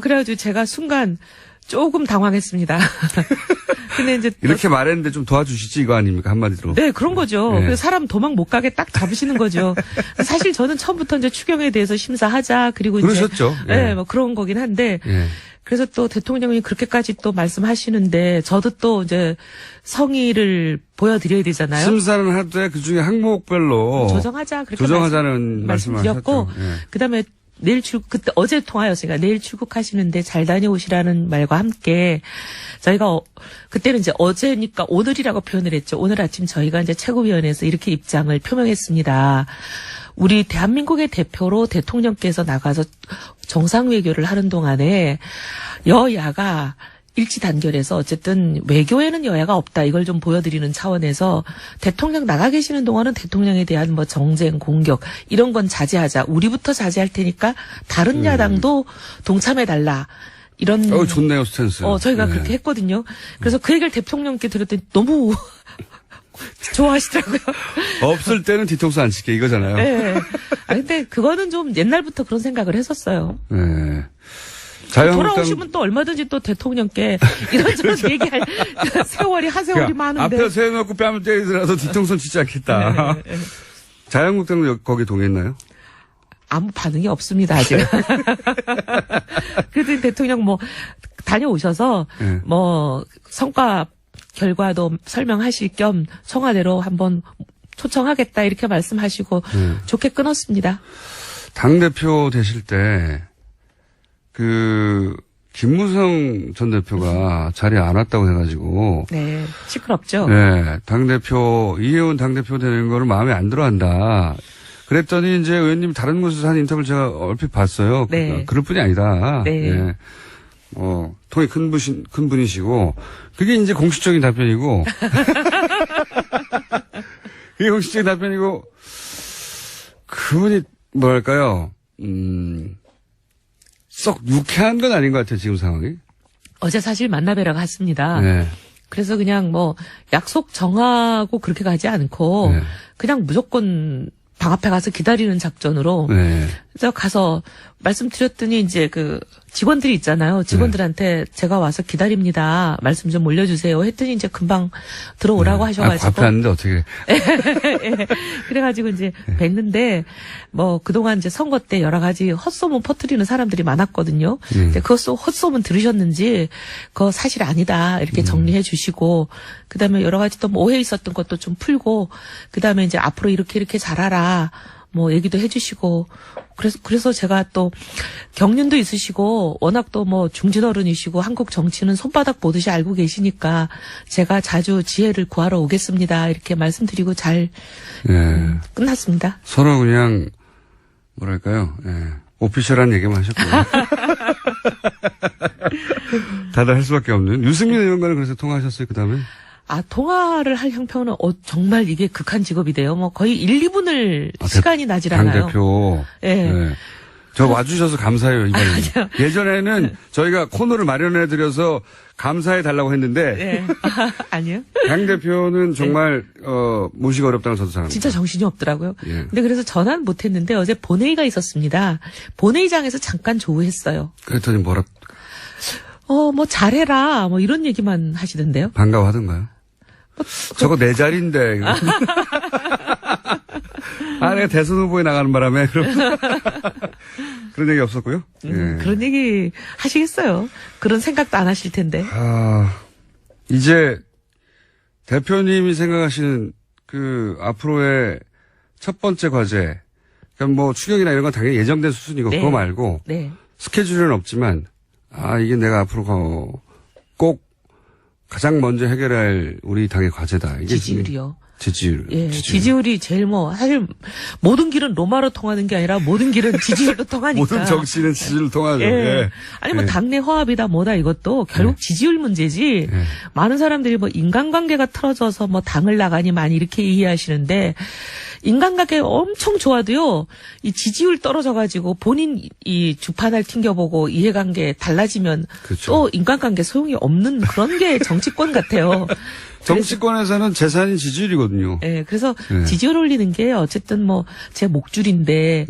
그래가지고 제가 순간 조금 당황했습니다. 근데 이제 이렇게 말했는데 좀 도와주시지 이거 아닙니까 한마디로. 네, 그런 거죠. 네. 그래서 사람 도망 못 가게 딱 잡으시는 거죠. 사실 저는 처음부터 이제 추경에 대해서 심사하자 그리고 그러셨죠. 이제 네, 뭐 그런 거긴 한데 그래서 또 대통령이 그렇게까지 또 말씀하시는데 저도 또 이제 성의를 보여드려야 되잖아요. 심사는 하되 그 중에 항목별로 조정하자 그렇게 조정하자는 말씀드렸고 그다음에 그때 어제 통화였으니까 내일 출국하시는데 잘 다녀오시라는 말과 함께 저희가 그때는 이제 어제니까 오늘이라고 표현을 했죠. 오늘 아침 저희가 이제 최고위원회에서 이렇게 입장을 표명했습니다. 우리 대한민국의 대표로 대통령께서 나가서 정상외교를 하는 동안에 여야가 일치단결해서 어쨌든 외교에는 여야가 없다 이걸 좀 보여드리는 차원에서 대통령 나가 계시는 동안은 대통령에 대한 뭐 정쟁 공격 이런 건 자제하자. 우리부터 자제할 테니까 다른 야당도 동참해달라. 이런 좋네요 스탠스. 저희가 그렇게 했거든요. 그래서 그 얘기를 대통령께 들었더니 너무 좋아하시더라고요. 없을 때는 뒤통수 안 칠게 이거잖아요. 네. 근데 그거는 좀 옛날부터 그런 생각을 했었어요. 네. 돌아오시면 또 얼마든지 또 대통령께 이런저런 얘기할 세월이 한 세월이 많은데. 앞에 세워놓고 뺨을 때리더라도 뒤통수는 치지 않겠다. 네. 자유한국당도 거기 동의했나요? 아무 반응이 없습니다, 아직. 그래도 대통령 다녀오셔서, 성과 결과도 설명하실 겸 청와대로 한번 초청하겠다 이렇게 말씀하시고 좋게 끊었습니다. 당대표 되실 때, 김무성 전 대표가 자리에 안 왔다고 해가지고. 네, 시끄럽죠. 네, 당대표, 이혜원 당대표 되는 거를 마음에 안 들어 한다. 그랬더니 이제 의원님 다른 곳에서 한 인터뷰를 제가 얼핏 봤어요. 네. 그럴 뿐이 아니다. 네. 네. 통이 큰 분이시고, 그게 이제 공식적인 답변이고, 그게 공식적인 답변이고, 그분이 뭐랄까요, 썩 유쾌한 건 아닌 것 같아요, 지금 상황이. 어제 사실 만나뵈러 갔습니다. 네. 그래서 그냥 뭐 약속 정하고 그렇게 가지 않고 네. 그냥 무조건 방 앞에 가서 기다리는 작전으로 네. 그래서 가서 말씀드렸더니 이제 직원들이 있잖아요. 직원들한테 제가 와서 기다립니다. 말씀 좀 올려주세요. 했더니 이제 금방 들어오라고 하셔가지고. 앞에 왔는데 어떻게. 예. 그래가지고 이제 뵀는데 뭐 그동안 이제 선거 때 여러 가지 헛소문 퍼뜨리는 사람들이 많았거든요. 근데 그 헛소문 들으셨는지 그거 사실 아니다 이렇게 정리해 주시고 그다음에 여러 가지 또 뭐 오해 있었던 것도 좀 풀고 그다음에 이제 앞으로 이렇게 잘하라. 뭐 얘기도 해주시고 그래서 제가 또 경륜도 있으시고 워낙 또 뭐 중진 어른이시고 한국 정치는 손바닥 보듯이 알고 계시니까 제가 자주 지혜를 구하러 오겠습니다 이렇게 말씀드리고 잘 네. 끝났습니다. 서로 그냥 뭐랄까요, 오피셜한 얘기만 하셨고요. 다들 할 수밖에 없는. 유승민 의원과는 그래서 통화하셨어요, 그 다음에? 통화를 할 형편은 정말 이게 극한 직업이돼요. 뭐 거의 1, 2분을 시간이 나질 않아요. 당대표. 예. 네. 저 와주셔서 감사해요, 이번에. 예전에는 저희가 코너를 마련해드려서 감사해달라고 했는데. 네. 아니요. 당대표는 정말, 모시기 어렵다는 저도 잘 압니다. 진짜 정신이 없더라고요. 예. 근데 그래서 전화는 못했는데 어제 본회의가 있었습니다. 본회의장에서 잠깐 조우했어요. 그랬더니 뭐라, 뭐 잘해라. 뭐 이런 얘기만 하시던데요. 반가워하던가요? 저거 내 자리인데. 내가 대선 후보에 나가는 바람에. 그런 얘기 없었고요. 예. 그런 얘기 하시겠어요. 그런 생각도 안 하실 텐데. 이제 대표님이 생각하시는 앞으로의 첫 번째 과제. 그러니까 뭐 추경이나 이런 건 당연히 예정된 수순이고 네. 그거 말고 네. 스케줄은 없지만 이게 내가 앞으로 꼭 가장 먼저 해결할 우리 당의 과제다. 이게 지지율이요. 지지율. 예, 지지율이 제일 사실 모든 길은 로마로 통하는 게 아니라 모든 길은 지지율로 통하니까. 모든 정치는 지지율로 통하죠. 예. 예. 아니 뭐 당내 화합이다 뭐다 이것도 결국 지지율 문제지. 많은 사람들이 뭐 인간관계가 틀어져서 뭐 당을 나가니 많이 이렇게 이해하시는데 인간관계 엄청 좋아도요. 이 지지율 떨어져가지고 본인 이 주판을 튕겨보고 이해관계 달라지면 그렇죠. 또 인간관계 소용이 없는 그런 게 정치권 같아요. 정치권에서는 재산이 지지율이거든요. 예, 그래서 네. 지지율 올리는 게 어쨌든 뭐 제 목줄인데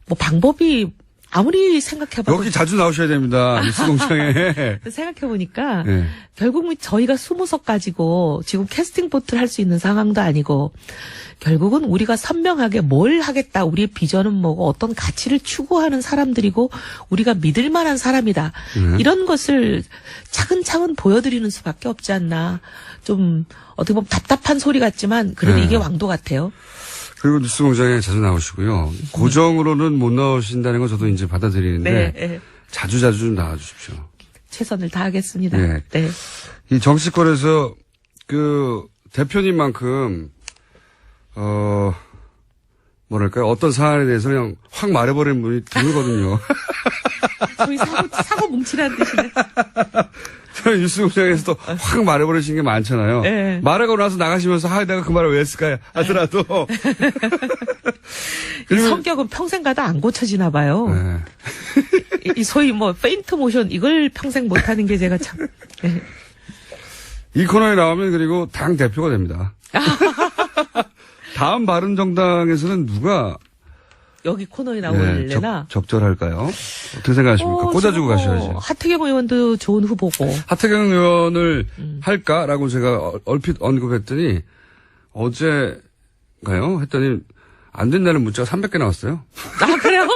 뭐 방법이 아무리 생각해봐도 여기 자주 나오셔야 됩니다. 뉴스공장에. 생각해보니까 네. 결국 저희가 20석 가지고 지금 캐스팅 보트를 할 수 있는 상황도 아니고 결국은 우리가 선명하게 뭘 하겠다. 우리의 비전은 뭐고 어떤 가치를 추구하는 사람들이고 우리가 믿을 만한 사람이다. 이런 것을 차근차근 보여드리는 수밖에 없지 않나. 좀 어떻게 보면 답답한 소리 같지만 그래도 이게 왕도 같아요. 그리고 뉴스공장에 자주 나오시고요. 고정으로는 못 나오신다는 건 저도 이제 받아들이는데 네. 자주 좀 나와주십시오. 최선을 다하겠습니다. 네. 네. 이 정치권에서 대표님만큼 뭐랄까요? 어떤 사안에 대해서 그냥 확 말해버리는 분이 드물거든요. 저희 사고 뭉치라는 뜻이네. 저희 뉴스공장에서도 확 말해버리시는 게 많잖아요. 네. 말하고 나서 나가시면서 내가 그 말을 왜 했을까 하더라도. 이 성격은 평생 가다 안 고쳐지나 봐요. 네. 이 소위 뭐 페인트 모션 이걸 평생 못하는 게 제가 참. 네. 이 코너에 나오면 그리고 당 대표가 됩니다. 다음 바른정당에서는 누가 여기 코너에 나올래나? 적절할까요? 어떻게 생각하십니까? 꽂아주고 가셔야죠. 하태경 의원도 좋은 후보고. 하태경 의원을 할까라고 제가 얼핏 언급했더니 어제가요? 했더니 안 된다는 문자가 300개 나왔어요. 아, 그래요?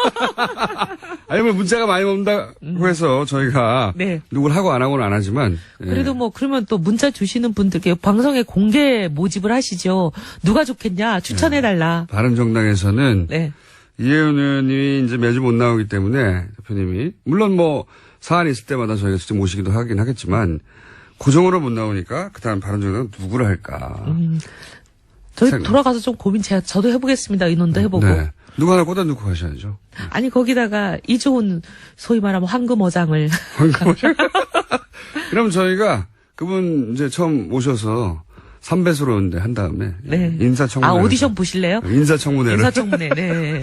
아니면 문자가 많이 온다고 해서 저희가 네. 누굴 하고 안 하고는 안 하지만. 예. 그래도 뭐 그러면 또 문자 주시는 분들께 방송에 공개 모집을 하시죠. 누가 좋겠냐 추천해달라. 바른정당에서는 네. 이혜원 의원이 이제 매주 못 나오기 때문에 대표님이 물론 뭐 사안이 있을 때마다 저희가 직접 모시기도 하긴 하겠지만 고정으로 못 나오니까 그다음 바른정당은 누구를 할까. 저희 돌아가서 좀 고민 저도 해보겠습니다. 의논도 해보고. 네. 누구 하나 꽂아 놓고 가셔야죠. 아니 거기다가 이좋은 소위 말하면 황금어장을. 그럼 저희가 그분 이제 처음 오셔서 3배수로 한 다음에 네. 인사청문회. 아 오디션 보실래요? 인사청문회를. 인사청문회. 네.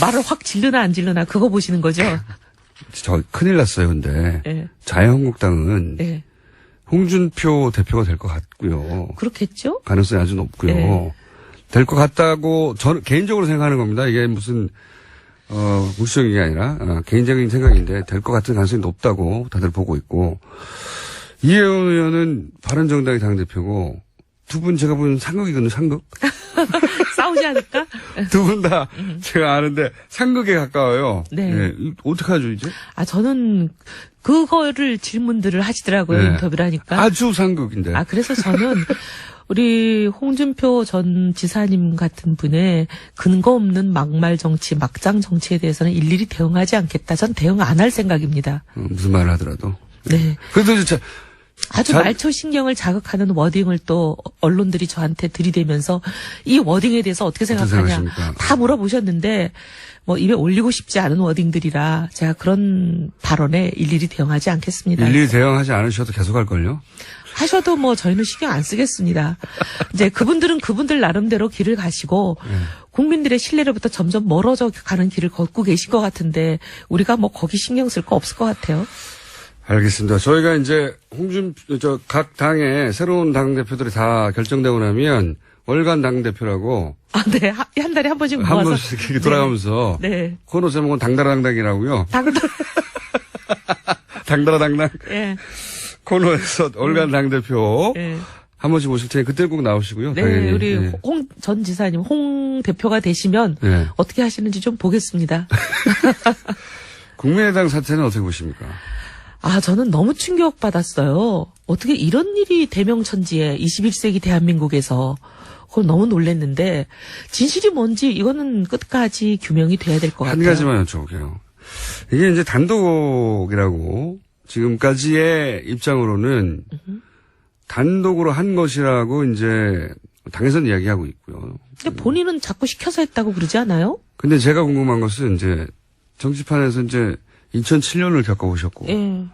말을 확 질르나 안 질르나 그거 보시는 거죠? 저 큰일 났어요. 근데 네. 자유한국당은 네. 홍준표 대표가 될 것 같고요. 그렇겠죠? 가능성이 아주 높고요. 네. 될 것 같다고 저는 개인적으로 생각하는 겁니다. 이게 무슨 물성인 게 아니라 개인적인 생각인데 될 것 같은 가능성이 높다고 다들 보고 있고 이혜원 의원은 바른정당의 당대표고 두 분 제가 보는 상극이거든요. 상극. 싸우지 않을까? 두 분 다 제가 아는데 상극에 가까워요. 네. 네. 어떡하죠 이제? 아 저는 그거를 질문들을 하시더라고요. 네. 인터뷰를 하니까. 아주 상극인데. 아, 그래서 저는 우리 홍준표 전 지사님 같은 분의 근거 없는 막말 정치, 막장 정치에 대해서는 일일이 대응하지 않겠다. 전 대응 안 할 생각입니다. 무슨 말을 하더라도. 네. 그래도 진짜 아주 말초 신경을 자극하는 워딩을 또 언론들이 저한테 들이대면서 이 워딩에 대해서 어떻게 생각하냐. 생각하십니까? 다 물어보셨는데 뭐 입에 올리고 싶지 않은 워딩들이라 제가 그런 발언에 일일이 대응하지 않겠습니다. 일일이 대응하지 않으셔도 계속 할걸요? 하셔도 뭐 저희는 신경 안 쓰겠습니다. 이제 그분들은 그분들 나름대로 길을 가시고 국민들의 신뢰로부터 점점 멀어져 가는 길을 걷고 계신 것 같은데 우리가 뭐 거기 신경 쓸 거 없을 것 같아요. 알겠습니다. 저희가 이제 각 당의 새로운 당대표들이 다 결정되고 나면 월간 당대표라고 아, 네. 한 달에 한 번씩 모아서. 한 번씩 이렇게 돌아가면서 네. 코너 제목은 당다라당당이라고요. 당다라당당 예. 코너에서 월간 당대표 예. 한 번씩 오실 테니 그때 꼭 나오시고요. 네, 당연히. 우리 네. 홍 전 지사님, 홍 대표가 되시면 네. 어떻게 하시는지 좀 보겠습니다. 국민의당 사태는 어떻게 보십니까? 아, 저는 너무 충격받았어요. 어떻게 이런 일이 대명천지에 21세기 대한민국에서 그걸 너무 놀랐는데 진실이 뭔지 이거는 끝까지 규명이 돼야 될 것 같아요. 한 가지만 여쭤볼게요. 이게 이제 단독이라고 지금까지의 입장으로는 단독으로 한 것이라고 이제 당에서는 이야기하고 있고요. 근데 본인은 자꾸 시켜서 했다고 그러지 않아요? 근데 제가 궁금한 것은 이제 정치판에서 이제 2007년을 겪어보셨고, 예.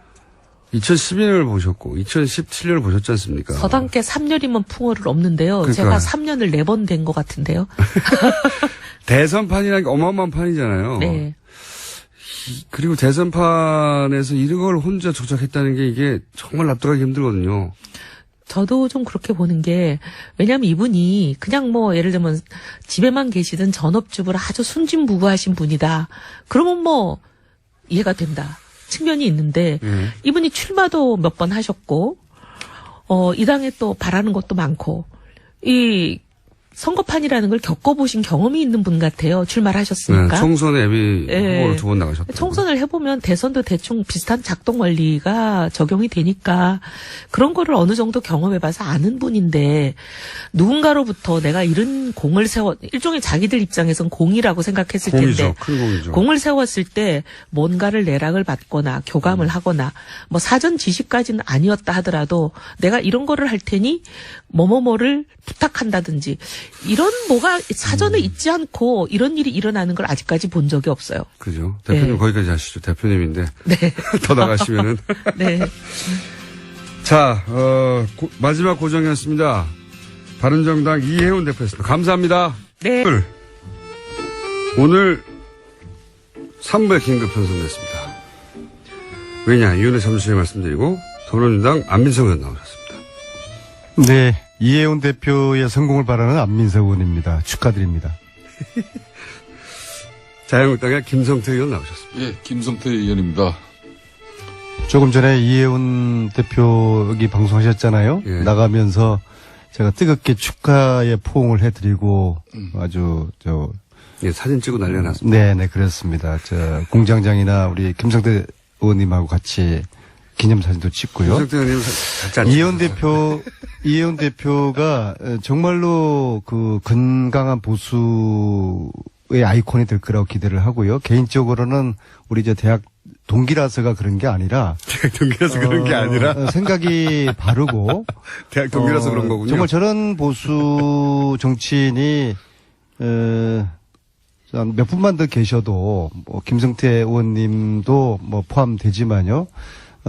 2012년을 보셨고, 2017년을 보셨지 않습니까? 서당께 3년이면 풍어를 없는데요. 그러니까. 제가 3년을 4번 된 것 같은데요. 대선판이라는 게 어마어마한 판이잖아요. 네. 그리고 대선판에서 이런 걸 혼자 조작했다는 게 이게 정말 납득하기 힘들거든요. 저도 좀 그렇게 보는 게, 왜냐면 이분이 그냥 뭐 예를 들면 집에만 계시던 전업주부를 아주 순진무구하신 분이다. 그러면 뭐 이해가 된다. 측면이 있는데, 이분이 출마도 몇 번 하셨고, 이 당에 또 바라는 것도 많고, 이 선거판이라는 걸 겪어보신 경험이 있는 분 같아요. 출마를 하셨으니까. 네, 총선 예비 예. 후보로 2번 나가셨다. 총선을 해보면 대선도 대충 비슷한 작동 원리가 적용이 되니까 그런 거를 어느 정도 경험해봐서 아는 분인데 누군가로부터 내가 이런 공을 일종의 자기들 입장에선 공이라고 생각했을 공이죠. 텐데 큰 공이죠. 공을 세웠을 때 뭔가를 내락을 받거나 교감을 하거나 뭐 사전 지시까지는 아니었다 하더라도 내가 이런 거를 할 테니 뭐뭐뭐를 부탁한다든지 이런 뭐가 사전에 있지 않고 이런 일이 일어나는 걸 아직까지 본 적이 없어요. 그죠. 대표님 네. 거기까지 하시죠. 대표님인데. 네. 더 나가시면은. 네. 자, 마지막 고정이었습니다. 바른정당 이혜훈 대표였습니다. 감사합니다. 네. 오늘 3부에 긴급 편성됐습니다. 왜냐, 이유는 잠시 후에 말씀드리고, 더불어민주당 안민석 의원 나오셨습니다. 네, 이혜훈 대표의 성공을 바라는 안민석 의원입니다. 축하드립니다. 자유한국당의 김성태 의원 나오셨습니다. 예, 김성태 의원입니다. 조금 전에 이혜훈 대표 여기 방송하셨잖아요. 예. 나가면서 제가 뜨겁게 축하의 포옹을 해드리고 아주 예, 사진 찍고 난리가 났습니다. 네네 그렇습니다. 공장장이나 우리 김성태 의원님하고 같이 기념사진도 찍고요. 김성태 의원님 같이 앉으세요. 이혜원 대표가 정말로 그 건강한 보수의 아이콘이 될 거라고 기대를 하고요. 개인적으로는 우리 대학 동기라서가 그런 게 아니라 대학 동기라서 그런 게 아니라 생각이 바르고 대학 동기라서 그런 거군요. 정말 저런 보수 정치인이 몇 분만 더 계셔도 뭐 김성태 의원님도 뭐 포함되지만요.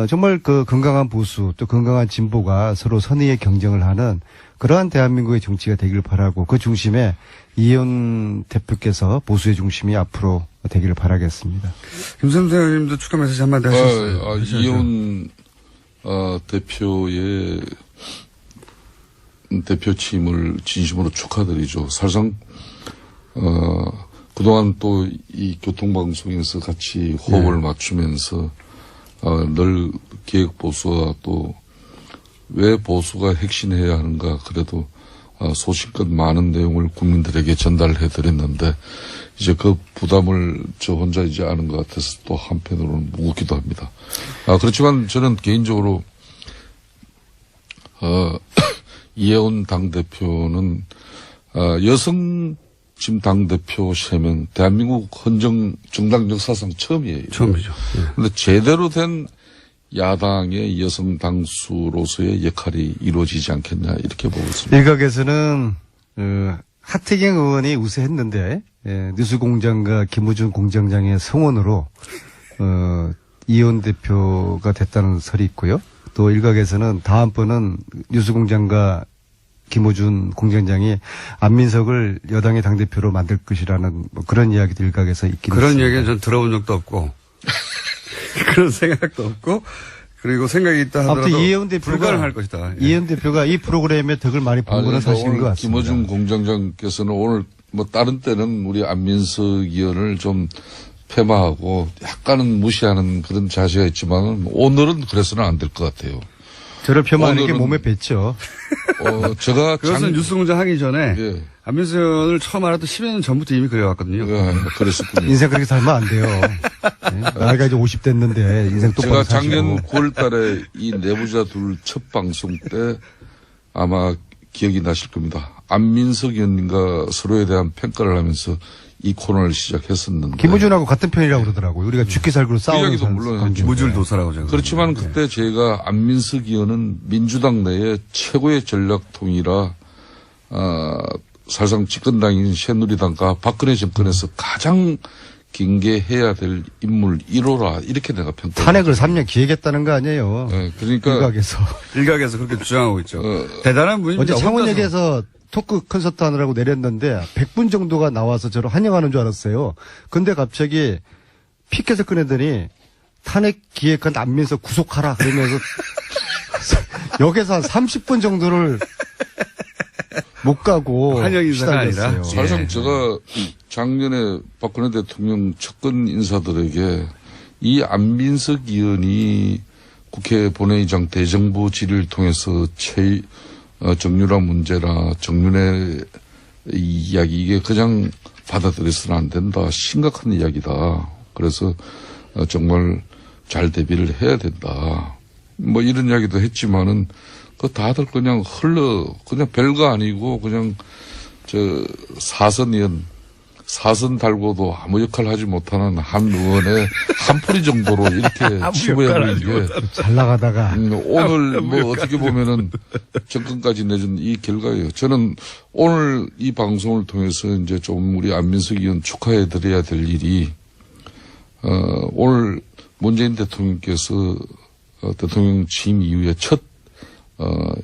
정말 그 건강한 보수 또 건강한 진보가 서로 선의의 경쟁을 하는 그러한 대한민국의 정치가 되길 바라고 그 중심에 이혜원 대표께서 보수의 중심이 앞으로 되기를 바라겠습니다. 김성태 의원님도 축하 메시지 한마디 하셨어요. 이혜원 대표의 대표 취임을 진심으로 축하드리죠. 사실상 그동안 또 이 교통방송에서 같이 호흡을 맞추면서 늘 개혁보수와 또 왜 보수가 핵심해야 하는가 그래도 소신껏 많은 내용을 국민들에게 전달해 드렸는데 이제 그 부담을 저 혼자 이제 아는 것 같아서 또 한편으로는 무겁기도 합니다. 그렇지만 저는 개인적으로 이혜원 당대표는 여성 지금 당대표 3명 대한민국 정당 역사상 처음이에요. 처음이죠. 그런데 제대로 된 야당의 여성 당수로서의 역할이 이루어지지 않겠냐 이렇게 보고 있습니다. 일각에서는 하태경 의원이 우세했는데 뉴스공장과 김우준 공장장의 성원으로 이혜원 대표가 됐다는 설이 있고요. 또 일각에서는 다음번은 뉴스공장과 김우준 공장장이 안민석을 여당의 당대표로 만들 것이라는 뭐 그런 이야기도 일각에서 있긴 그런 있습니다. 얘기는 전 들어본 적도 없고 그런 생각도 없고 그리고 생각이 있다 하더라도 아무튼 이혜원 대표가 불가능할 것이다. 예. 이혜원 대표가 이 프로그램에 덕을 많이 본 거는 사실인 오늘 것 같습니다. 김어준 공장장께서는 오늘 뭐 다른 때는 우리 안민석 의원을 좀 폐마하고 약간은 무시하는 그런 자세가 있지만 오늘은 그래서는 안 될 것 같아요. 저를 폄하하는 게 오늘은- 몸에 뱄죠. 제가 그것은 뉴스공장 하기 전에 예. 안민석 의원을 처음 알았던 10여 년 전부터 이미 그래왔거든요. 그랬었군요. 인생 그렇게 살면 안 돼요. 네? 나이가 이제 50 됐는데 인생 똑바로 제가 사시고. 작년 9월 달에 이 내부자 둘 첫 방송 때 아마 기억이 나실 겁니다. 안민석 의원님과 서로에 대한 평가를 하면서 이 코너를 시작했었는데. 김우준하고 같은 편이라고 그러더라고요. 우리가 죽기 살기로 싸우는 이야기도 물론 관계인데. 무줄도사라고 제가. 그렇지만 그때 제가 안민석 의원은 민주당 내에 최고의 전략통이라 사실상 집권당인 새누리당과 박근혜 정권에서 가장 경계해야 될 인물 1호라 이렇게 내가 평가. 탄핵을 3년 기획했다는 거 아니에요. 네, 그러니까 일각에서. 일각에서 그렇게 주장하고 있죠. 대단한 분입니다. 어제 혼자서. 창원역에서 토크 콘서트 하느라고 내렸는데 100분 정도가 나와서 저를 환영하는 줄 알았어요. 근데 갑자기 피켓을 꺼내더니 탄핵 기획한 안민석 구속하라 그러면서 역에서 한 30분 정도를 못 가고 환영 인사가 아니라. 시달렸어요. 사실상 예. 제가 작년에 박근혜 대통령 측근 인사들에게 이 안민석 의원이 국회 본회의장 대정부 질의를 통해서 정유라 문제나 정윤의 이야기 이게 그냥 받아들여서는 안 된다. 심각한 이야기다. 그래서 정말 잘 대비를 해야 된다. 뭐 이런 이야기도 했지만은 그 다들 그냥 그냥 별거 아니고 그냥 사선 달고도 아무 역할 하지 못하는 한 의원의 한 풀이 정도로 이렇게 치부해버린 게 잘 나가다가 오늘 뭐 어떻게 보면은 정권까지 내준 이 결과예요. 저는 오늘 이 방송을 통해서 이제 좀 우리 안민석 의원 축하해 드려야 될 일이 오늘 문재인 대통령께서 대통령 취임 이후에 첫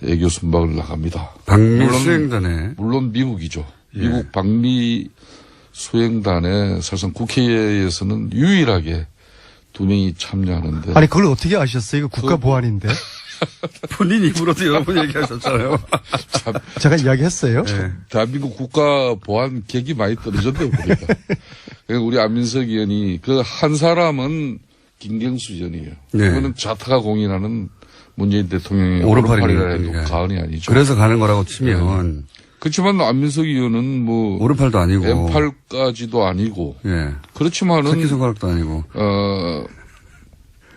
애교 순방을 나갑니다. 방미 수행단에 물론 미국이죠. 예. 미국 방미 수행단에 사실상 국회에서는 유일하게 2명이 참여하는데 아니 그걸 어떻게 아셨어요? 이거 국가 보안인데. 본인 입으로도 여러 번 얘기하셨잖아요. 참 제가 이야기했어요. 네. 대한민국 국가 보안 객이 많이 떨어졌네요, 보니까. 그러니까 우리 안민석 의원이 그 한 사람은 김경수 의원이에요. 네. 이거는 자타가 공인하는 문재인 대통령의 오른팔이니까. 오른팔이라 해도 과언이 아니죠. 그래서 가는 거라고 치면 그렇지만 안민석 의원은 뭐 오른팔도 아니고 왼팔까지도 아니고 예. 그렇지만은 새끼손가락도 아니고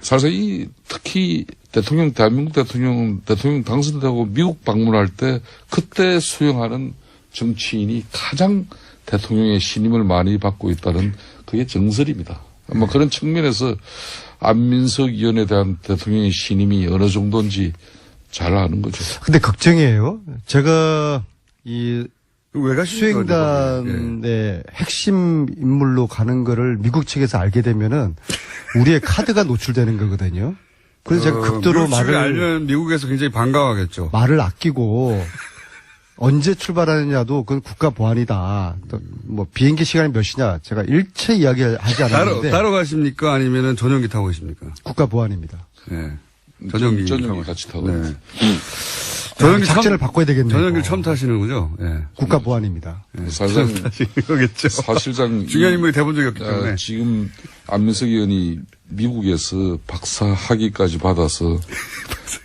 사실 특히 대한민국 대통령 당선되고 미국 방문할 때 그때 수용하는 정치인이 가장 대통령의 신임을 많이 받고 있다는 그게 정설입니다. 아마 그런 측면에서 안민석 의원에 대한 대통령의 신임이 어느 정도인지 잘 아는 거죠. 근데 걱정이에요. 제가 이 왜 가십니까? 수행단의 핵심 인물로 가는 거를 미국 측에서 알게 되면은 우리의 카드가 노출되는 거거든요. 그래서 제가 극도로 말을 알면 미국에서 굉장히 반가워하겠죠. 말을 아끼고 언제 출발하느냐도 그건 국가 보안이다. 또 뭐 비행기 시간이 몇 시냐 제가 일체 이야기하지 않았는데 따로 가십니까? 아니면은 전용기 타고 계십니까? 국가 보안입니다. 네. 전용기 같이 타고. 네. 전용기 작전을 바꿔야 되겠네요. 전용기를 처음 타시는 거죠? 예. 국가 보안입니다. 사실상 거겠죠. 사실상 중요한 인물이 돼본 적이 없기 때문에. 지금 안민석 의원이 미국에서 박사 학위까지 받아서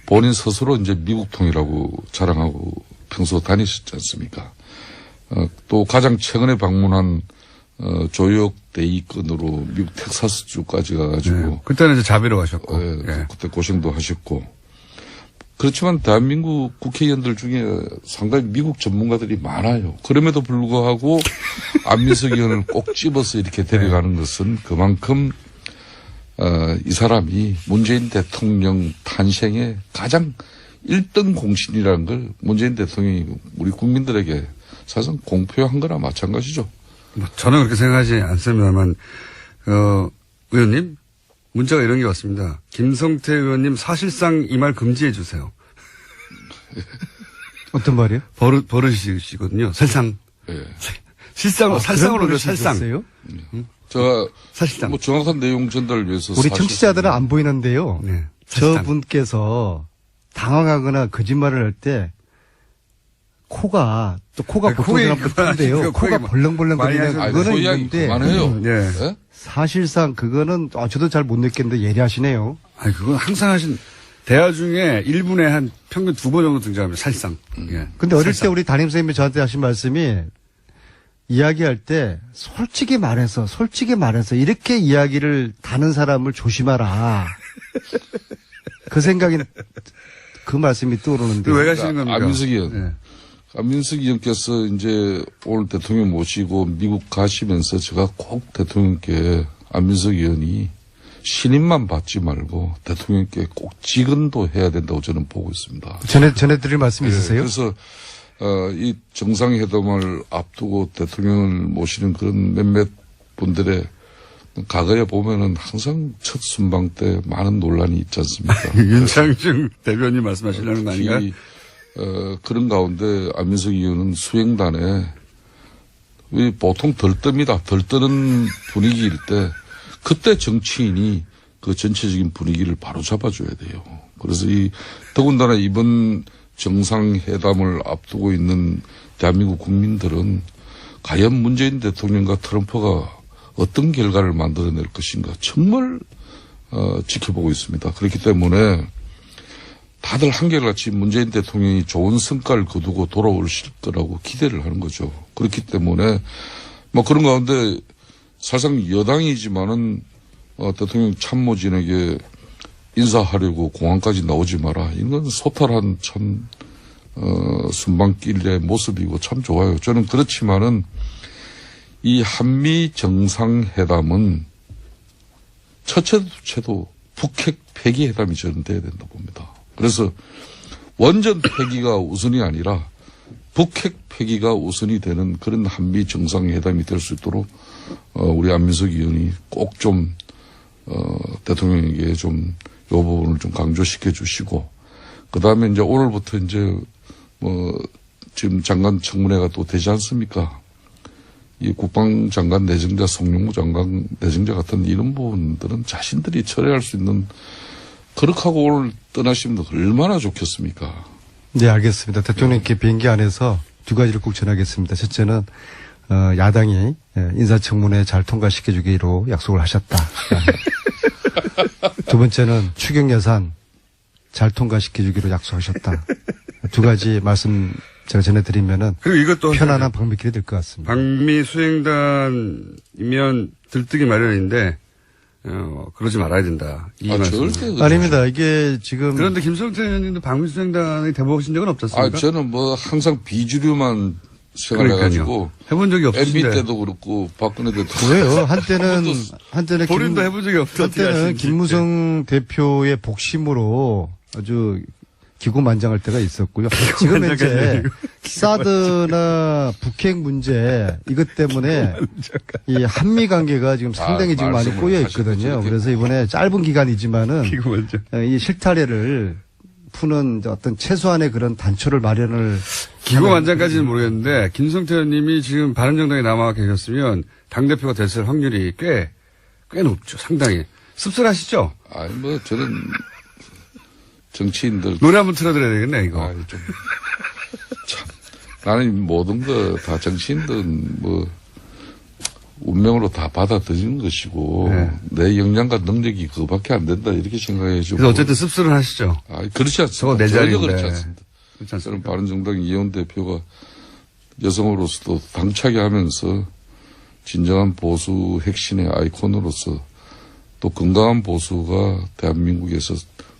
본인 스스로 이제 미국통이라고 자랑하고 평소 다니셨지 않습니까? 또 가장 최근에 방문한 조혁 대위권으로 미국 텍사스주까지 가가지고 네. 그때는 이제 자비로 가셨고. 예. 그때 고생도 하셨고. 그렇지만 대한민국 국회의원들 중에 상당히 미국 전문가들이 많아요. 그럼에도 불구하고 안민석 의원을 꼭 집어서 이렇게 데려가는 것은 그만큼 이 사람이 문재인 대통령 탄생의 가장 1등 공신이라는 걸 문재인 대통령이 우리 국민들에게 사실상 공표한 거나 마찬가지죠. 저는 그렇게 생각하지 않습니다만, 의원님, 문자가 이런 게 왔습니다. 김성태 의원님 사실상 이 말 금지해 주세요. 어떤 말이요? 버릇이시거든요. 살상. 예. 실상으로, 살상으로 살상. 있어요? 제가 사실상. 뭐 정확한 내용 전달을 위해서 우리 청취자들은 안 보이는데요. 네. 사실상. 저분께서 당황하거나 거짓말을 할 때 코가 보통 사람 푸는데요. 코가 벌렁벌렁 거리는 그거는 있는데 그만해요. 예. 네? 사실상 그거는 저도 잘 못 느꼈는데 예리하시네요. 아니, 그건 항상 하신, 대화 중에 1분에 한 평균 2번 정도 등장합니다. 살상. 예. 근데 어릴 때 우리 담임선생님이 저한테 하신 말씀이 이야기할 때 솔직히 말해서 이렇게 이야기를 다는 사람을 조심하라. 그 생각이 그 말씀이 떠오르는데. 왜 가시는 겁니까? 안민석 의원. 예. 안민석 의원께서 이제 오늘 대통령 모시고 미국 가시면서 제가 꼭 대통령께 안민석 의원이 신임만 받지 말고 대통령께 꼭 직언도 해야 된다고 저는 보고 있습니다. 전해드릴 말씀 있으세요? 그래서 이 정상회담을 앞두고 대통령을 모시는 그런 몇몇 분들의 과거에 보면은 항상 첫 순방 때 많은 논란이 있지 않습니까? 윤창중 대변인 말씀하시려는 거 아닌가요? 특히 그런 가운데 안민석 의원은 수행단에 보통 덜뜹니다. 덜뜨는 분위기일 때 그때 정치인이 그 전체적인 분위기를 바로 잡아줘야 돼요. 그래서 더군다나 이번 정상회담을 앞두고 있는 대한민국 국민들은 과연 문재인 대통령과 트럼프가 어떤 결과를 만들어낼 것인가 정말 지켜보고 있습니다. 그렇기 때문에 다들 한결같이 문재인 대통령이 좋은 성과를 거두고 돌아오실 거라고 기대를 하는 거죠. 그렇기 때문에 뭐 그런 가운데 사실상 여당이지만은 대통령 참모진에게 인사하려고 공항까지 나오지 마라. 이건 소탈한 참 순방길의 모습이고 참 좋아요. 저는 그렇지만은 이 한미 정상회담은 첫째도 둘째도 북핵 폐기 회담이 저는 돼야 된다 봅니다. 그래서 원전 폐기가 우선이 아니라 북핵 폐기가 우선이 되는 그런 한미 정상회담이 될 수 있도록 우리 안민석 의원이 꼭 좀 대통령에게 좀 이 부분을 좀 강조시켜 주시고 그 다음에 이제 오늘부터 이제 지금 장관 청문회가 또 되지 않습니까? 이 국방장관 내정자, 성용무 장관 내정자 같은 이런 부분들은 자신들이 처리할 수 있는 그렇게 하고 오늘 떠나시면 얼마나 좋겠습니까? 네, 알겠습니다. 대통령께 비행기 안에서 두 가지를 꼭 전하겠습니다. 첫째는 야당이 인사청문회 잘 통과시켜주기로 약속을 하셨다. 두 번째는 추경 예산 잘 통과시켜주기로 약속하셨다. 두 가지 말씀 제가 전해드리면은 그리고 이것도 편안한 방미길이 될 것 같습니다. 방미 수행단이면 들뜨기 마련인데 그러지 말아야 된다. 이 말씀. 절대 아닙니다. 이게 지금 그런데 김성태 의원님도 방미 수행단에 대보신 적은 없지 않습니까? 저는 뭐 항상 비주류만 생활해가지고 해본 적이 MB 없으신데. 때도 그렇고 박근혜 때도 왜요? 한때는 본인도 해본 적이 없다. 한때는 김무성 대표의 복심으로 아주 기고만장할 때가 있었고요. 지금 이제 사드나 북핵 문제 이것 때문에 이 한미 관계가 지금 상당히 지금 많이 말씀을 꼬여 하시고 있거든요. 저렇게. 그래서 이번에 짧은 기간이지만은 이 실타래를 푸는 어떤 최소한의 그런 단초를 마련을 기고만장까지는 모르겠는데 김성태 의원님이 지금 바른정당에 남아 계셨으면 당대표가 됐을 확률이 꽤 높죠. 상당히. 씁쓸하시죠? 아니 뭐 저는 정치인들 노래 한번 틀어드려야 되겠네, 이거. 참 나는 모든 거 다 정치인들 뭐 운명으로 다 받아들이는 것이고 네. 내 역량과 능력이 그거밖에 안 된다 이렇게 생각해주고. 그래서 어쨌든 씁쓸은 하시죠. 그렇지 않습니다. 저거 내 전혀 자리인데. 그렇지 않습니다. 그렇지 저는 않습니까? 바른정당 이혜원 대표가 여성으로서도 당차게 하면서 진정한 보수 핵심의 아이콘으로서 또 건강한 보수가 대한민국에서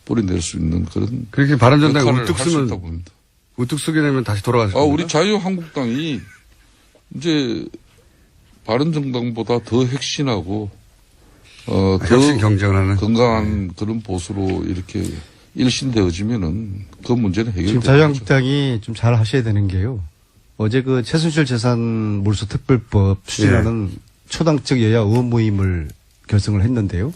뿌리낼 수 있는 그런 그렇게 바른정당이 역할을 우뚝 할 수 쓰면, 있다고 봅니다. 우뚝 쓰게 되면 다시 돌아가실 겁니다. 우리 자유한국당이 이제 바른정당보다 더 핵심하고 더 혁신 경쟁을 하는. 건강한 그런 보수로 이렇게 일신되어지면은 그 문제는 지금 해결돼요. 자유한국당이 좀 잘 하셔야 되는 게요. 어제 그 최순실 재산 몰수 특별법 추진하는 초당적 여야 의원 모임을 결성을 했는데요.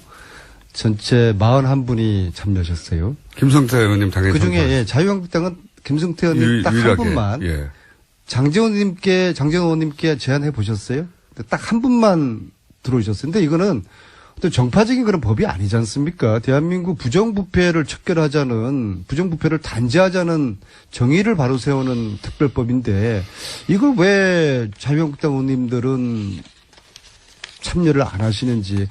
전체 41분이 참여하셨어요. 김성태 의원님 당연히. 그 중에 자유한국당은 김성태 의원님 딱 한 유일하게. 분만 예. 장재원 의원님께 제안해 보셨어요? 딱 한 분만 들어오셨어요. 근데 이거는 또 정파적인 그런 법이 아니지 않습니까? 대한민국 부정부패를 척결하자는, 부정부패를 단죄하자는 정의를 바로 세우는 특별법인데 이걸 왜 자유한국당 의원님들은 참여를 안 하시는지.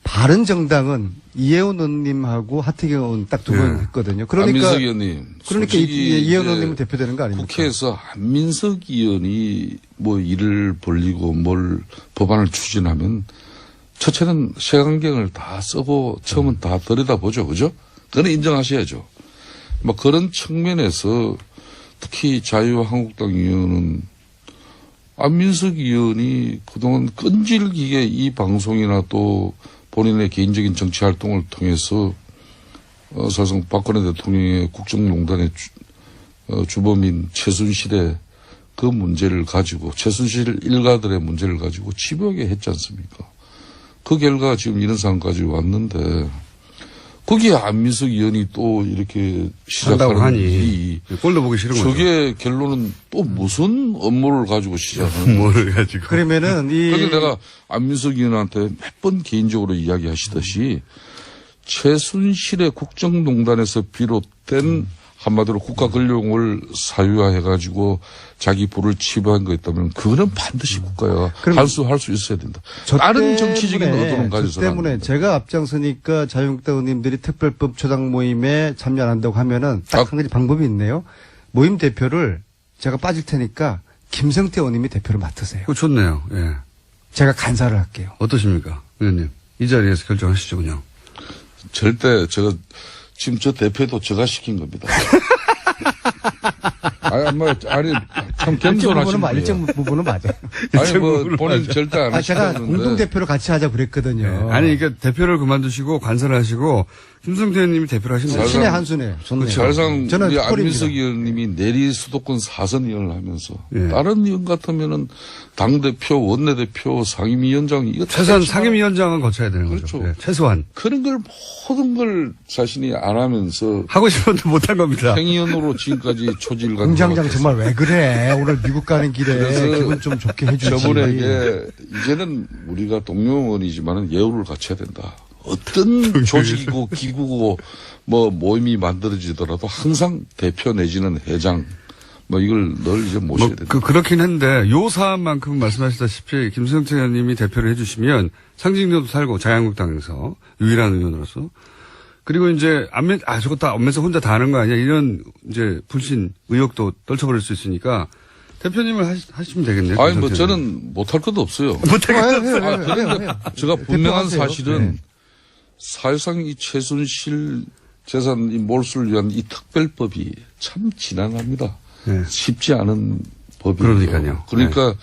바른정당은 이혜원 의원님하고 하태경 의원 딱 두 분 했거든요. 그러니까 안민석 의원님. 그러니까 솔직히 이혜원 이제 의원님은 대표되는 거 아닙니까? 국회에서 안민석 의원이 뭐 일을 벌리고 뭘 법안을 추진하면 첫째는 색안경을 다 쓰고 처음은 다 들여다보죠. 그죠? 그건 인정하셔야죠. 뭐 그런 측면에서 특히 자유한국당 의원은 안민석 의원이 그동안 끈질기게 이 방송이나 또 본인의 개인적인 정치 활동을 통해서 사실상 박근혜 대통령의 국정농단의 주범인 최순실의 그 문제를 가지고 최순실 일가들의 문제를 가지고 집요하게 했지 않습니까? 그 결과가 지금 이런 상황까지 왔는데 거기에 안민석 의원이 또 이렇게 한다고 시작하는 하니 일이 꼴도 보기 싫은 거죠. 저게 결론은 또 무슨 업무를 가지고 시작하는 뭘 가지고. 그러면은 그래서 내가 안민석 의원한테 몇 번 개인적으로 이야기하시듯이 최순실의 국정농단에서 비롯된 한마디로 국가 권력을 사유화해가지고 자기 부를 치부한 거 있다면 그거는 반드시 국가가 할 수 있어야 된다. 다른 정치적인 의도는 가져서는 저 때문에 제가 앞장서니까 자유한국당 의원님들이 특별법 초당 모임에 참여 안 한다고 하면은 딱 한 가지 방법이 있네요. 모임 대표를 제가 빠질 테니까 김성태 의원님이 대표를 맡으세요. 그거 좋네요. 예. 제가 간사를 할게요. 어떠십니까? 의원님. 이 자리에서 결정하시죠, 그냥. 절대 제가 지금 저 대표도 제가 시킨 겁니다. 아니 참 겸손하신 분이에요. 일정 부분은 맞아요. 아니 뭐 본인 절대 안 제가 하시는데 공동 대표를 같이 하자 그랬거든요. 아니, 그러니까 대표를 그만두시고 관사를 하시고 김성태 의원님이 대표를 하시면 되죠. 신의 한 수네. 좋네요. 사실상 저는 우리 꼴입니다. 안민석 의원님이 내리 수도권 4선 의원을 하면서 예. 다른 의원 같으면은 당대표, 원내대표, 상임위원장 이거 최소한 다 상임위원장은 거쳐야 되는 거죠. 그렇죠. 예, 최소한. 그런 걸 모든 걸 자신이 안 하면서 하고 싶었는데 못한 겁니다. 행위원으로 지금까지 초지를 간 공장장 것 같아서 정말 왜 그래? 오늘 미국 가는 길에 그래서 기분 좀 좋게 해주지. 저분에게 이제는 우리가 동료원이지만은 예우를 갖춰야 된다. 어떤 조직이고 기구고 뭐 모임이 만들어지더라도 항상 대표 내지는 회장 뭐 이걸 늘 이제 모셔야 된다. 그렇긴 한데 요 사안만큼은 말씀하셨다시피 김성태 의원님이 대표를 해주시면 상징력도 살고 자유한국당에서 유일한 의원으로서 그리고 이제 저거 다 안면서 혼자 다 하는 거 아니야? 이런 이제 불신 의혹도 떨쳐버릴 수 있으니까 대표님을 하시면 되겠네요. 아니 뭐 저는 못할 것도 없어요. 해요. 제가 분명한 대표하세요. 사실은 네. 사실상 이 최순실 재산 이 몰수를 위한 이 특별법이 참 지난합니다. 네. 쉽지 않은 법이에요. 그러니까요. 그러니까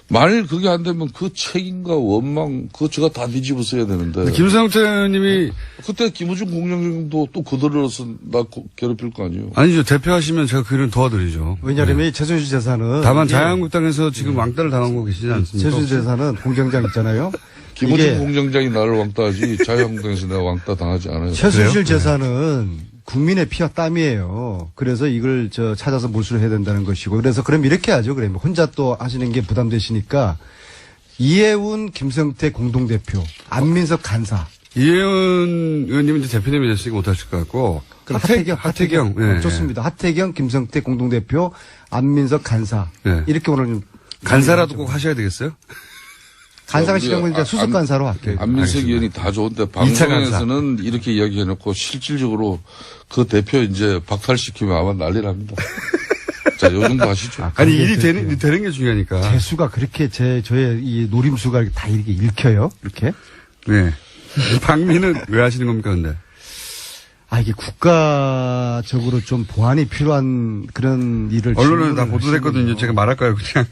만일 그게 안 되면 그 책임과 원망 그거 제가 다 뒤집어 써야 되는데. 김성태 님이 그때 김우중 공장장도 또 그들어서 나 괴롭힐 거 아니에요. 아니죠. 대표하시면 제가 그 일은 도와드리죠. 왜냐하면 이 최순실 재산은 다만 자유한국당에서 지금 왕따를 당하고 계시지 않습니까? 최순실 재산은 공장장 있잖아요. 김우중 이게 공장장이 나를 왕따하지 자유한국당에서 내가 왕따 당하지 않아요. 최순실 재산은 국민의 피와 땀이에요. 그래서 이걸 찾아서 몰수를 해야 된다는 것이고. 그래서 그럼 이렇게 하죠. 그러면 혼자 또 하시는 게 부담되시니까 이해운 김성태 공동대표, 안민석 간사. 이혜원 의원님은 이제 대표님이 됐으니까 못하실 것 같고. 하태경. 네. 좋습니다. 하태경, 김성태 공동대표, 안민석 간사. 네. 이렇게 오늘 좀. 간사라도 꼭 하셔야 되겠어요? 간사가 싫으면 이제 수습 간사로 할게요. 안민석 의원이 다 좋은데 방송에서는 이렇게 이야기해놓고 실질적으로 그 대표 이제 박탈시키면 아마 난리납니다. 자, 요 정도 하시죠. 아니, 일이 되는 게 중요하니까. 제 수가 그렇게 저의 이 노림수가 다 이렇게 읽혀요? 이렇게? 네. 방미는 왜 하시는 겁니까, 근데? 이게 국가적으로 좀 보완이 필요한 그런 일을. 언론에 다 보도됐거든요. 제가 말할까요, 그냥?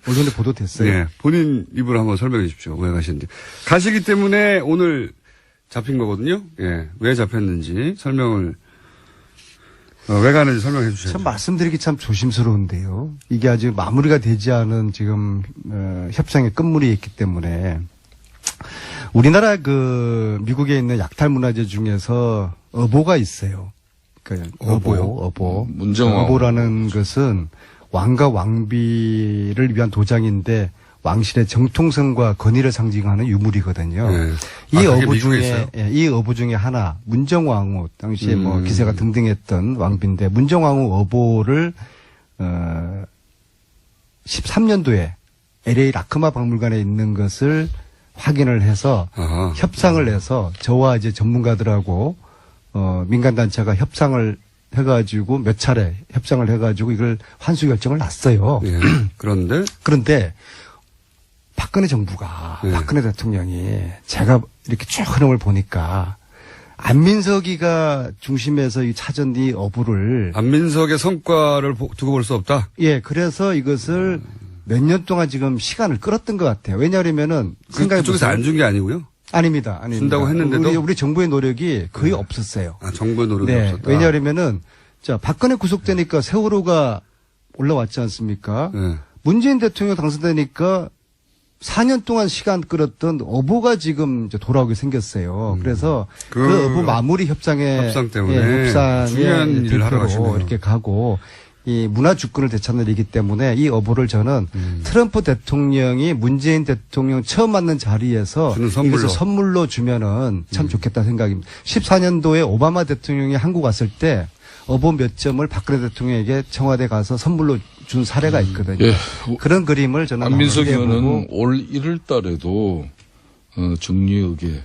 언론에 보도됐어요. 네. 본인 입으로 한번 설명해 주십시오. 왜 가시는지. 가시기 때문에 오늘 잡힌 거거든요. 예. 왜 잡혔는지 설명을, 왜 가는지 설명해 주셔야죠. 참 말씀드리기 참 조심스러운데요. 이게 아직 마무리가 되지 않은 지금, 협상의 끝물이 있기 때문에. 우리나라 미국에 있는 약탈 문화재 중에서 어보가 있어요. 어보요? 어보. 문정왕. 어보라는 것은 왕과 왕비를 위한 도장인데 왕실의 정통성과 권위를 상징하는 유물이거든요. 네. 이 그게 어부 미국에 중에, 있어요? 이 어부 중에 하나, 문정왕후, 당시에 기세가 등등했던 왕비인데, 문정왕후 어보를, 13년도에 LA 라크마 박물관에 있는 것을 확인을 해서 아하. 협상을 해서 저와 이제 전문가들하고 민간단체가 협상을 해가지고 몇 차례 협상을 해가지고 이걸 환수 결정을 났어요. 예. 그런데 박근혜 정부가 예. 박근혜 대통령이 제가 이렇게 쭉 흐름을 보니까 안민석이가 중심에서 이 찾은 이 어부를 안민석의 성과를 두고 볼 수 없다? 예, 그래서 이것을 몇 년 동안 지금 시간을 끌었던 것 같아요. 왜냐하면은 생각해 그쪽에서 보세요. 안 준 게 아니고요? 아닙니다. 준다고 했는데도? 우리 정부의 노력이 거의 없었어요. 정부의 노력이 네. 없었다. 왜냐하면은 박근혜 구속되니까 세월호가 올라왔지 않습니까? 네. 문재인 대통령 당선되니까 4년 동안 시간 끌었던 어보가 지금 이제 돌아오게 생겼어요. 그래서 그 어보 마무리 협상 때문에 중요한 협상의 일을 하러 가시네요. 대표로 이렇게 가고 이 문화 주권을 되찾는 일이기 때문에 이 어보를 저는 트럼프 대통령이 문재인 대통령 처음 만난 자리에서 주는 선물로. 이것을 선물로 주면은 참 좋겠다 생각입니다. 14년도에 오바마 대통령이 한국 왔을 때 어보 몇 점을 박근혜 대통령에게 청와대 가서 선물로 준 사례가 있거든요. 예. 그런 그림을 저는 안민석 한번 해보고 의원은 올 1월 달에도 정리역에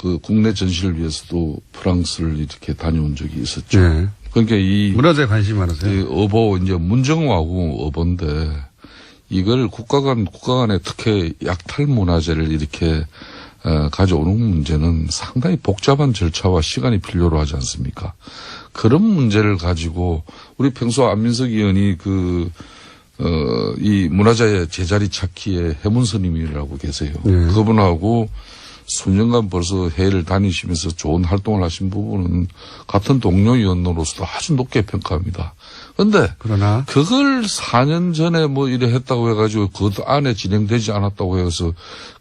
그 국내 전시를 위해서도 프랑스를 이렇게 다녀온 적이 있었죠. 네. 그러니까 이 문화재에 관심이 많으세요? 이 어보 이제 문정왕후 어보인데 이걸 국가 간의 특혜 약탈 문화재를 이렇게 가져오는 문제는 상당히 복잡한 절차와 시간이 필요로 하지 않습니까? 그런 문제를 가지고 우리 평소 안민석 의원이 이 문화재 제자리 찾기에 해문스님이라고 계세요. 그분하고 수년간 벌써 해외를 다니시면서 좋은 활동을 하신 부분은 같은 동료 의원으로서도 아주 높게 평가합니다. 근데 그러나 그걸 4년 전에 뭐 이래 했다고 해가지고 그 안에 진행되지 않았다고 해서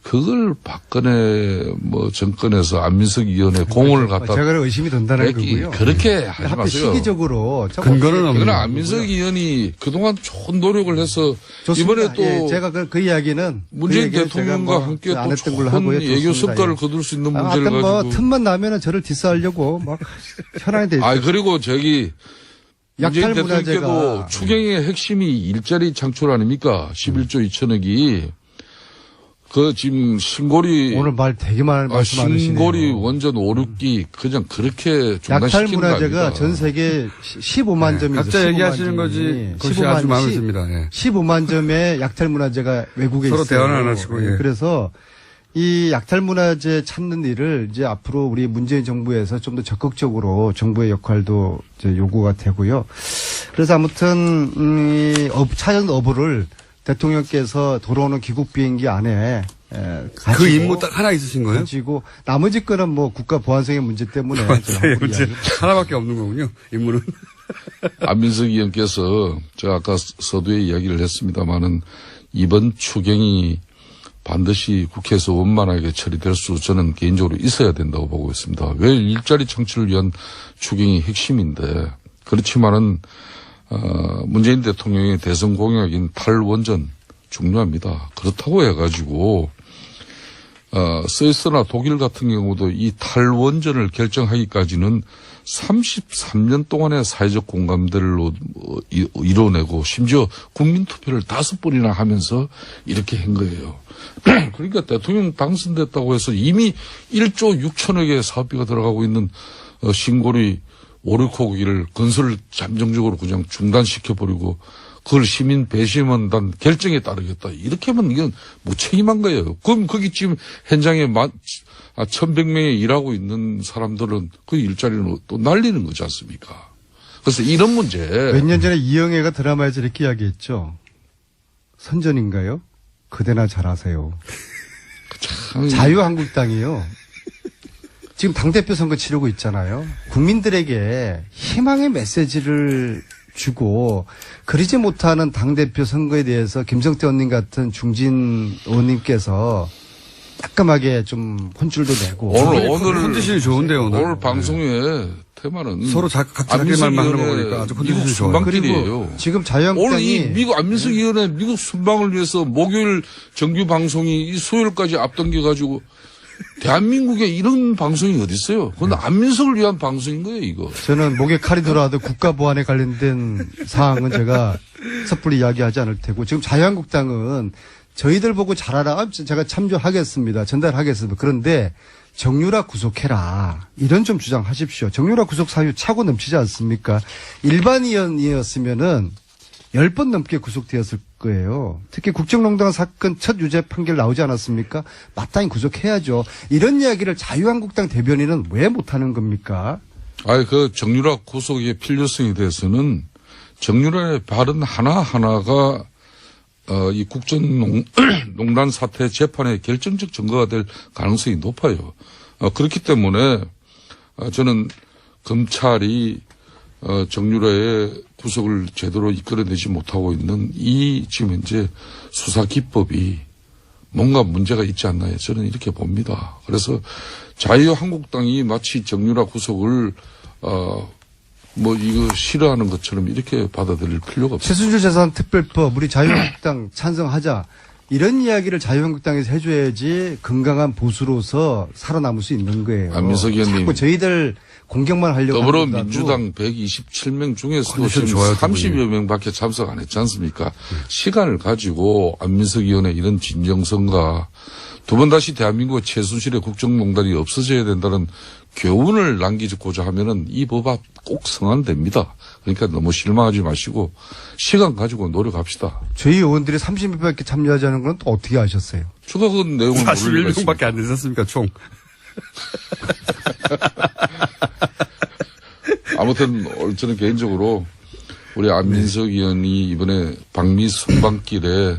그걸 박근혜 뭐 정권에서 안민석 의원의 공을 갖다 제가 의심이 든다는 거고요. 그렇게 하지 하필 마세요. 시기적으로 근거는 없는 그러나 안민석 의원이 그동안 좋은 노력을 해서 좋습니다. 이번에 또 예, 제가 그 이야기는 문재인 그 얘기는 제가 대통령과 함께 안 또 했던 걸로 좋은 하고요. 외교 좋습니다. 성과를 예. 거둘 수 있는 문제를 하여튼 가지고. 틈만 나면은 저를 디스하려고 막 현안이 돼 있어요. 그리고 문재인 약탈 대통령께도 문화재가 추경의 핵심이 일자리 창출 아닙니까? 11조 2천억이. 그 지금 신고리 오늘 말 되게 말씀 많으시네요. 신고리 원전 5, 6기 그냥 그렇게 약탈 중단시키는 거 문화재가 아닙니다. 전 세계 15만 점이 있어요. 각자 얘기하시는 거지. 그것이 아주 마음에 듭니다. 예. 15만 점의 약탈 문화재가 외국에 서로 있어요. 대화는 안 하시고, 예. 그래서 이 약탈 문화재 찾는 일을 이제 앞으로 우리 문재인 정부에서 좀 더 적극적으로 정부의 역할도 이제 요구가 되고요. 그래서 아무튼 찾은 어부를 대통령께서 돌아오는 귀국 비행기 안에 가지고 그 임무 딱 하나 있으신 거예요? 가지고 나머지 거는 뭐 국가 보안성의 문제 때문에 네, 문제 하나밖에 없는 거군요. 임무는. 안민석 의원께서 제가 아까 서두에 이야기를 했습니다마는 이번 추경이 반드시 국회에서 원만하게 처리될 수 저는 개인적으로 있어야 된다고 보고 있습니다. 왜 일자리 창출을 위한 추경이 핵심인데 그렇지만은 문재인 대통령의 대선 공약인 탈원전 중요합니다. 그렇다고 해가지고 스위스나 독일 같은 경우도 이 탈원전을 결정하기까지는 33년 동안의 사회적 공감대를 이뤄내고 심지어 국민투표를 5번이나 하면서 이렇게 한 거예요. 그러니까 대통령 당선됐다고 해서 이미 1조 6천억의 사업비가 들어가고 있는 신고리 5, 6호기를 건설을 잠정적으로 그냥 중단시켜버리고 그걸 시민 배심원단 결정에 따르겠다. 이렇게 하면 이건 무책임한 거예요. 그럼 거기 지금 현장에 1,100명이 일하고 있는 사람들은 그 일자리는 또 날리는 거지 않습니까? 그래서 이런 문제. 몇 년 전에 이영애가 드라마에서 이렇게 이야기했죠. 선전인가요? 그대나 잘하세요. 자유한국당이요. 지금 당대표 선거 치르고 있잖아요. 국민들에게 희망의 메시지를 주고 그러지 못하는 당대표 선거에 대해서 김성태 의원님 같은 중진 의원님께서 따끔하게 좀 혼쭐도 내고 오늘 컨디션이 좋은데요, 오늘 방송의 테마는 서로 각자 자기 말만 하는 거 보니까 아주 컨디션이 미국 좋아요. 순방길이에요. 그리고 지금 자유한국당이 오늘 이 미국 안민석 의원의 미국 순방을 위해서 목요일 정규 방송이 이 수요일까지 앞당겨 가지고 대한민국에 이런 방송이 어디 있어요? 그건 안민석을 위한 방송인 거예요, 이거. 저는 목에 칼이 들어와도 국가 보안에 관련된 사항은 제가 섣불리 이야기하지 않을 테고 지금 자유한국당은 저희들 보고 잘하라. 제가 참조하겠습니다. 전달하겠습니다. 그런데 정유라 구속해라. 이런 좀 주장하십시오. 정유라 구속 사유 차고 넘치지 않습니까? 일반인이었으면은 10번 넘게 구속되었을 거예요. 특히 국정농단 사건 첫 유죄 판결 나오지 않았습니까? 마땅히 구속해야죠. 이런 이야기를 자유한국당 대변인은 왜 못하는 겁니까? 그 정유라 구속의 필요성에 대해서는 정유라의 발언 하나하나가 이 국정농단 사태 재판의 결정적 증거가 될 가능성이 높아요. 그렇기 때문에 저는 검찰이 정유라의 구속을 제대로 이끌어내지 못하고 있는 이 지금 현재 수사 기법이 뭔가 문제가 있지 않나요? 저는 이렇게 봅니다. 그래서 자유한국당이 마치 정유라 구속을 이거 싫어하는 것처럼 이렇게 받아들일 필요가 없어요. 최순실 재산 특별법 우리 자유한국당 찬성하자. 이런 이야기를 자유한국당에서 해줘야지 건강한 보수로서 살아남을 수 있는 거예요. 안민석 의원님. 자꾸 저희들 공격만 하려고 더불어민주당 127명 중에서도 지금 30여 명밖에 참석 안 했지 않습니까? 시간을 가지고 안민석 의원의 이런 진정성과 두 번 다시 대한민국의 최순실의 국정농단이 없어져야 된다는 교훈을 남기고자 하면은 이 법안 꼭 성안됩니다. 그러니까 너무 실망하지 마시고 시간 가지고 노력합시다. 저희 의원들이 30명밖에 참여하지 않은 건 또 어떻게 아셨어요? 제가 그 내용을 41명밖에 안 되셨습니까, 총? 아무튼 저는 개인적으로 우리 안민석 의원이 이번에 방미 순방길에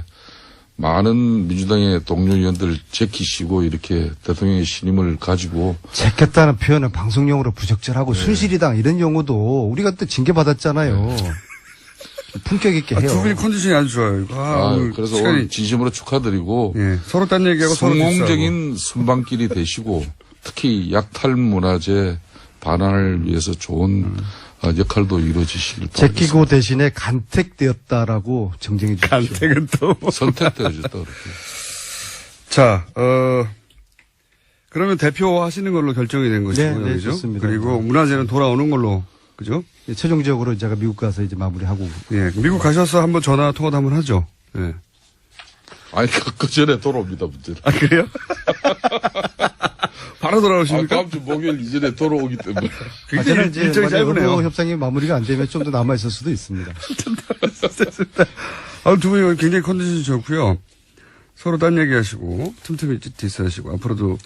많은 민주당의 동료 의원들 제키시고 이렇게 대통령의 신임을 가지고 제꼈다는 표현은 방송용으로 부적절하고 순실이당 이런 용어도 우리가 또 징계받았잖아요. 품격 있게 해요. 두 분이 컨디션이 아주 좋아요. 오늘 그래서 오늘 진심으로 축하드리고 서로 딴 얘기하고 서로 성공적인 순방길이 되시고 특히 약탈 문화재 반환을 위해서 좋은 역할도 이루어지시길 바랍니다. 제끼고 대신에 간택되었다라고 정정해 주십시오. 간택은 또 선택되어졌다 그렇게. 자, 그러면 대표하시는 걸로 결정이 된 것이고요. 네, 그죠? 좋습니다. 그리고 문화재는 돌아오는 걸로, 그죠? 최종적으로 제가 미국 가서 이제 마무리하고. 예, 미국 가셔서 한번 전화 통화도 한번 하죠. 예. 아니, 그 전에 돌아옵니다, 문제는. 아, 그래요? 바로 돌아오십니까? 다음 주 목요일 이전에 돌아오기 때문에. 저는 이제 일정이 짧으네요. 의료 협상이 마무리가 안 되면 좀 더 남아 있을 수도 있습니다. 두 분이 굉장히 컨디션이 좋고요. 서로 딴 얘기하시고 틈틈이 디스하시고 앞으로도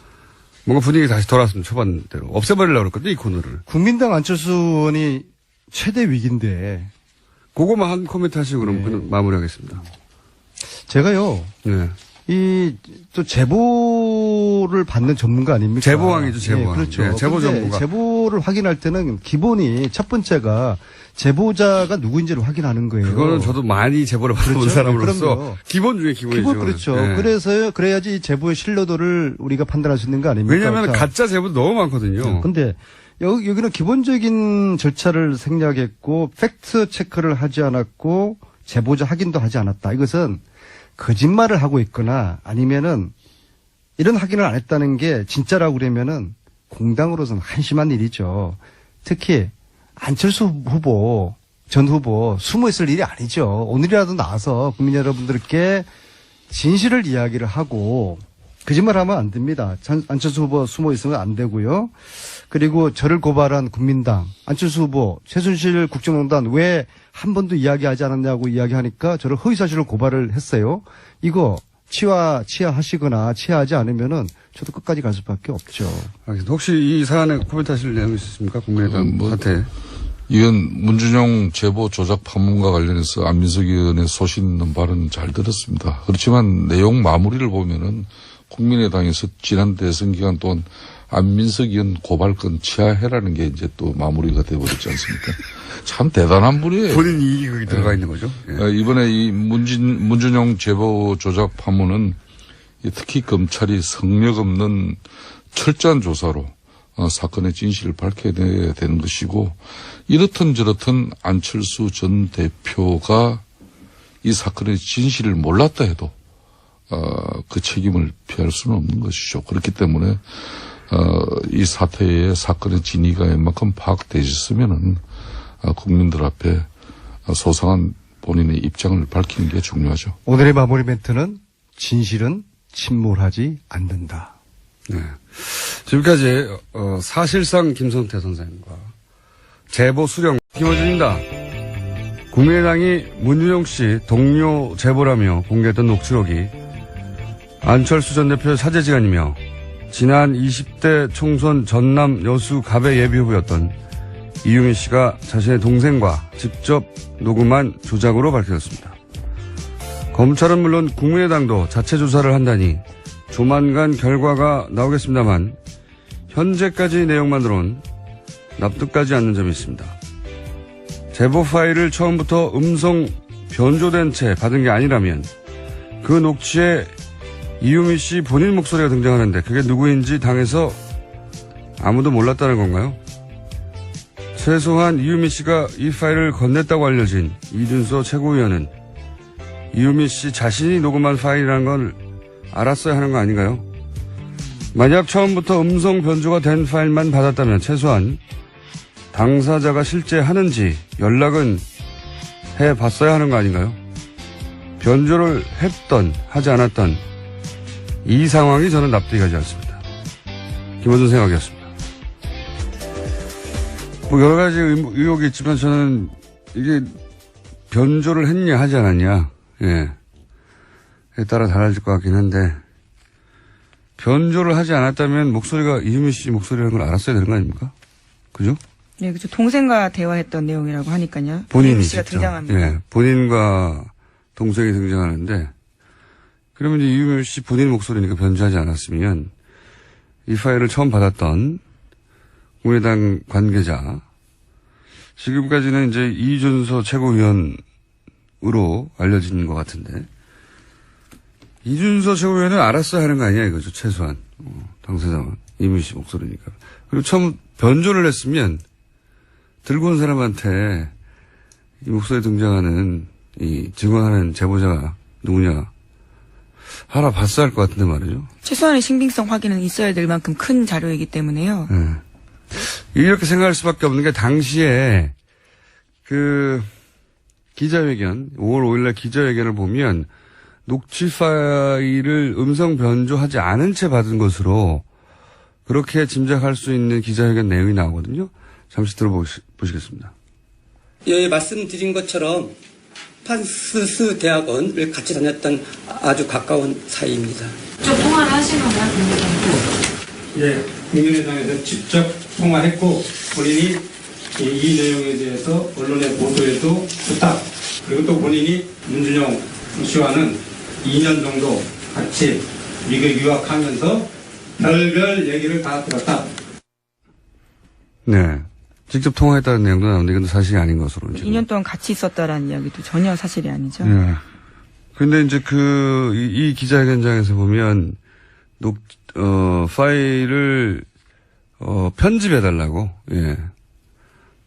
뭔가 분위기 다시 돌아왔으면 초반대로 없애버리려고 그랬거든요, 이 코너를. 국민당 안철수 의원이 최대 위기인데 그거만 한 코멘트 하시고 그럼 마무리하겠습니다. 제가요. 네. 또 제보를 받는 전문가 아닙니까? 제보왕이죠, 제보왕. 그렇죠. 네, 제보 근데 전문가. 제보를 확인할 때는 기본이 첫 번째가 제보자가 누구인지를 확인하는 거예요. 그거는 저도 많이 제보를 받아본 그렇죠? 사람으로서 그럼요. 기본 중에 기본이죠. 기본 그렇죠. 네. 그래야지 이 제보의 신뢰도를 우리가 판단할 수 있는 거 아닙니까? 왜냐하면 자, 가짜 제보도 너무 많거든요. 근데 여기는 기본적인 절차를 생략했고 팩트 체크를 하지 않았고 제보자 확인도 하지 않았다. 이것은 거짓말을 하고 있거나 아니면은 이런 확인을 안 했다는 게 진짜라고 그러면은 공당으로서는 한심한 일이죠. 특히 안철수 후보, 전 후보 숨어 있을 일이 아니죠. 오늘이라도 나와서 국민 여러분들께 진실을 이야기를 하고 거짓말하면 안 됩니다. 안철수 후보 숨어 있으면 안 되고요. 그리고 저를 고발한 국민당, 안철수 후보, 최순실 국정농단 왜 한 번도 이야기하지 않았냐고 이야기하니까 저를 허위사실로 고발을 했어요. 이거 치하하시거나 치하하지 않으면은 저도 끝까지 갈 수밖에 없죠. 알겠습니다. 혹시 이 사안에 코멘트 하실 내용이 있으십니까? 국민의당 사태. 이건 문준용 제보 조작 판문과 관련해서 안민석 의원의 소신 있는 발언 잘 들었습니다. 그렇지만 내용 마무리를 보면은 국민의당에서 지난 대선 기간 동안 안민석 의원 고발건 치하해라는 게 이제 또 마무리가 돼버렸지 않습니까? 참 대단한 분이에요. 본인 이익이 거기 들어가 있는 거죠. 예. 이번에 이 문준용 제보 조작 판문은 특히 검찰이 성력 없는 철저한 조사로 사건의 진실을 밝혀내야 되는 것이고 이렇든 저렇든 안철수 전 대표가 이 사건의 진실을 몰랐다 해도 그 책임을 피할 수는 없는 것이죠. 그렇기 때문에 이 사태의 사건의 진위가 웬만큼 파악되셨으면은 국민들 앞에 소상한 본인의 입장을 밝히는 게 중요하죠. 오늘의 마무리 멘트는 진실은 침몰하지 않는다. 네. 지금까지 사실상 김성태 선생님과 제보 수령 김어준입니다. 국민의당이 문준용 씨 동료 제보라며 공개했던 녹취록이 안철수 전 대표의 사제지간이며 지난 20대 총선 전남 여수 갑의 예비후보였던 이유미 씨가 자신의 동생과 직접 녹음한 조작으로 밝혀졌습니다. 검찰은 물론 국민의당도 자체 조사를 한다니 조만간 결과가 나오겠습니다만 현재까지 내용만으론 납득가지 않는 점이 있습니다. 제보 파일을 처음부터 음성 변조된 채 받은 게 아니라면 그 녹취에 이유미 씨 본인 목소리가 등장하는데 그게 누구인지 당에서 아무도 몰랐다는 건가요? 최소한 이유미 씨가 이 파일을 건넸다고 알려진 이준서 최고위원은 이유미 씨 자신이 녹음한 파일이라는 걸 알았어야 하는 거 아닌가요? 만약 처음부터 음성 변조가 된 파일만 받았다면 최소한 당사자가 실제 하는지 연락은 해봤어야 하는 거 아닌가요? 변조를 했던 하지 않았던 이 상황이 저는 납득이 가지 않습니다. 김어준 생각이었습니다. 뭐 여러 가지 의혹이 있지만 저는 이게 변조를 했냐 하지 않았냐 에 따라 달라질 것 같긴 한데 변조를 하지 않았다면 목소리가 이유미 씨 목소리라는 걸 알았어야 되는 거 아닙니까? 그죠? 네, 그죠. 동생과 대화했던 내용이라고 하니까요. 본인이 이유미 씨가 직접. 등장합니다. 예, 본인과 동생이 등장하는데 그러면 이제 이유미 씨 본인 목소리니까 변조하지 않았으면 이 파일을 처음 받았던 국민의당 관계자 지금까지는 이제 이준서 최고위원으로 알려진 것 같은데 이준서 최고위원은 알았어야 하는 거 아니야 이거죠 최소한 당사자는 이유미 씨 목소리니까 그리고 처음 변조를 했으면 들고 온 사람한테 이 목소리에 등장하는 이 증언하는 제보자가 누구냐 알아봤어야 할 것 같은데 말이죠. 최소한의 신빙성 확인은 있어야 될 만큼 큰 자료이기 때문에요. 네. 이렇게 생각할 수밖에 없는 게 당시에 그 기자회견 5월 5일날 기자회견을 보면 녹취 파일을 음성 변조하지 않은 채 받은 것으로 그렇게 짐작할 수 있는 기자회견 내용이 나오거든요. 잠시 들어보시겠습니다. 예, 말씀드린 것처럼 판스스 대학원을 같이 다녔던 아주 가까운 사이입니다. 좀 통화를 하신 건가요? 예, 국민의당에서 직접 통화했고 본인이 이 내용에 대해서 언론의 보도에도 부탁, 그리고 또 본인이 문준용 씨와는 2년 정도 같이 미국 유학하면서 별별 얘기를 다 들었다. 네. 직접 통화했다는 내용도 나오는데 이건 사실이 아닌 것으로. 2년 동안 같이 있었다라는 이야기도 전혀 사실이 아니죠. 네. 근데 이제 이 기자회견장에서 보면 파일을 편집해달라고, 예.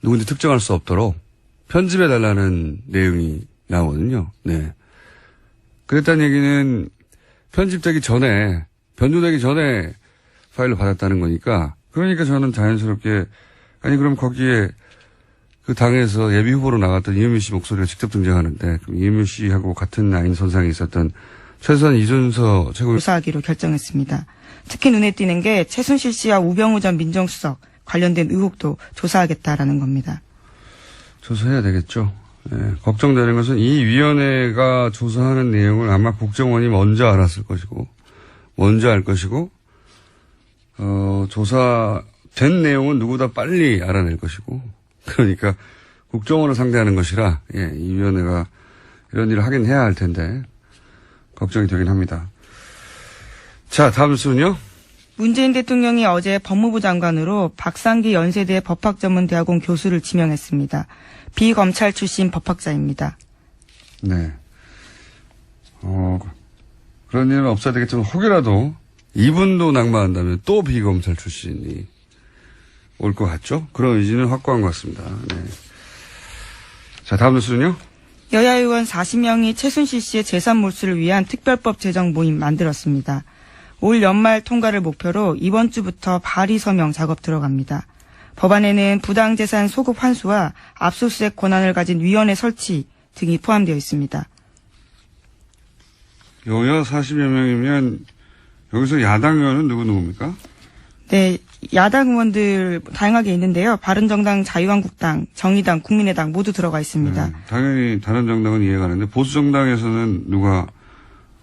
누군지 특정할 수 없도록 편집해달라는 내용이 나오거든요. 네. 그랬다는 얘기는 편집되기 전에, 변조되기 전에 파일을 받았다는 거니까, 그러니까 저는 자연스럽게, 아니, 그럼 거기에 그 당에서 예비 후보로 나갔던 이현미 씨 목소리가 직접 등장하는데, 그럼 이현미 씨하고 같은 라인 선상에 있었던 최소한 이준서 최고 조사하기로 결정했습니다. 특히 눈에 띄는 게 최순실 씨와 우병우 전 민정수석 관련된 의혹도 조사하겠다라는 겁니다. 조사해야 되겠죠. 예, 걱정되는 것은 이 위원회가 조사하는 내용을 아마 국정원이 먼저 알았을 것이고, 먼저 알 것이고, 조사된 내용은 누구보다 빨리 알아낼 것이고, 그러니까 국정원을 상대하는 것이라, 예, 이 위원회가 이런 일을 하긴 해야 할 텐데, 걱정이 되긴 합니다. 자, 다음 순요. 문재인 대통령이 어제 법무부 장관으로 박상기 연세대 법학전문대학원 교수를 지명했습니다. 비검찰 출신 법학자입니다. 네. 그런 일은 없어야 되겠지만, 혹여라도 이분도 낙마한다면 또 비검찰 출신이 올 것 같죠? 그런 의지는 확고한 것 같습니다. 네. 자, 다음 뉴스는요? 여야 의원 40명이 최순실 씨의 재산 몰수를 위한 특별법 제정 모임 만들었습니다. 올 연말 통과를 목표로 이번 주부터 발의 서명 작업 들어갑니다. 법안에는 부당재산 소급 환수와 압수수색 권한을 가진 위원회 설치 등이 포함되어 있습니다. 여야 40여 명이면 여기서 야당 의원은 누구입니까? 네, 야당 의원들 다양하게 있는데요. 바른정당, 자유한국당, 정의당, 국민의당 모두 들어가 있습니다. 네, 당연히 다른 정당은 이해가 가는데 보수정당에서는 누가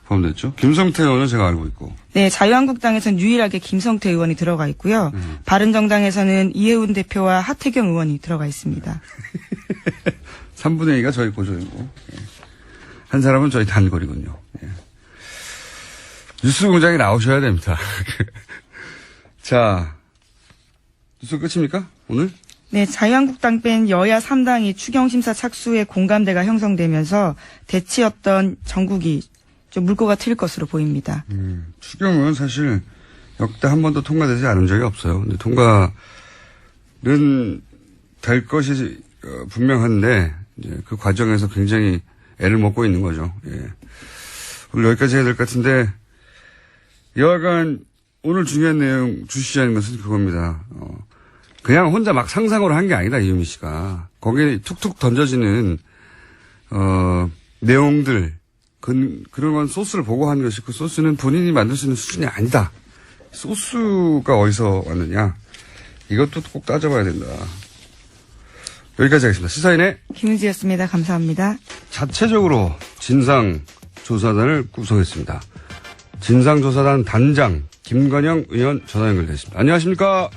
포함됐죠? 김성태 의원은 제가 알고 있고. 네, 자유한국당에서는 유일하게 김성태 의원이 들어가 있고요. 바른정당에서는 이해운 대표와 하태경 의원이 들어가 있습니다. 3분의 2가 저희 고조이고, 예. 한 사람은 저희 단골이군요. 예. 뉴스 공장에 나오셔야 됩니다. 자, 뉴스 끝입니까? 오늘? 네, 자유한국당 뺀 여야 3당이 추경심사 착수에 공감대가 형성되면서 대치였던 전국이 좀 물꼬가 트일 것으로 보입니다. 추경은 사실 역대 한 번도 통과되지 않은 적이 없어요. 근데 통과는 될 것이 분명한데 이제 그 과정에서 굉장히 애를 먹고 있는 거죠. 예. 오늘 여기까지 해야 될 것 같은데 여하간 오늘 중요한 내용 주시자는 것은 그겁니다. 그냥 혼자 막 상상으로 한 게 아니다, 이유미 씨가. 거기에 툭툭 던져지는 내용들 그런 건 소스를 보고 한 것이 그 소스는 본인이 만들 수 있는 수준이 아니다. 소스가 어디서 왔느냐. 이것도 꼭 따져봐야 된다. 여기까지 하겠습니다. 시사인의 김은지였습니다. 감사합니다. 자체적으로 진상조사단을 구성했습니다. 진상조사단 단장 김관영 의원 전화 연결됐습니다. 안녕하십니까?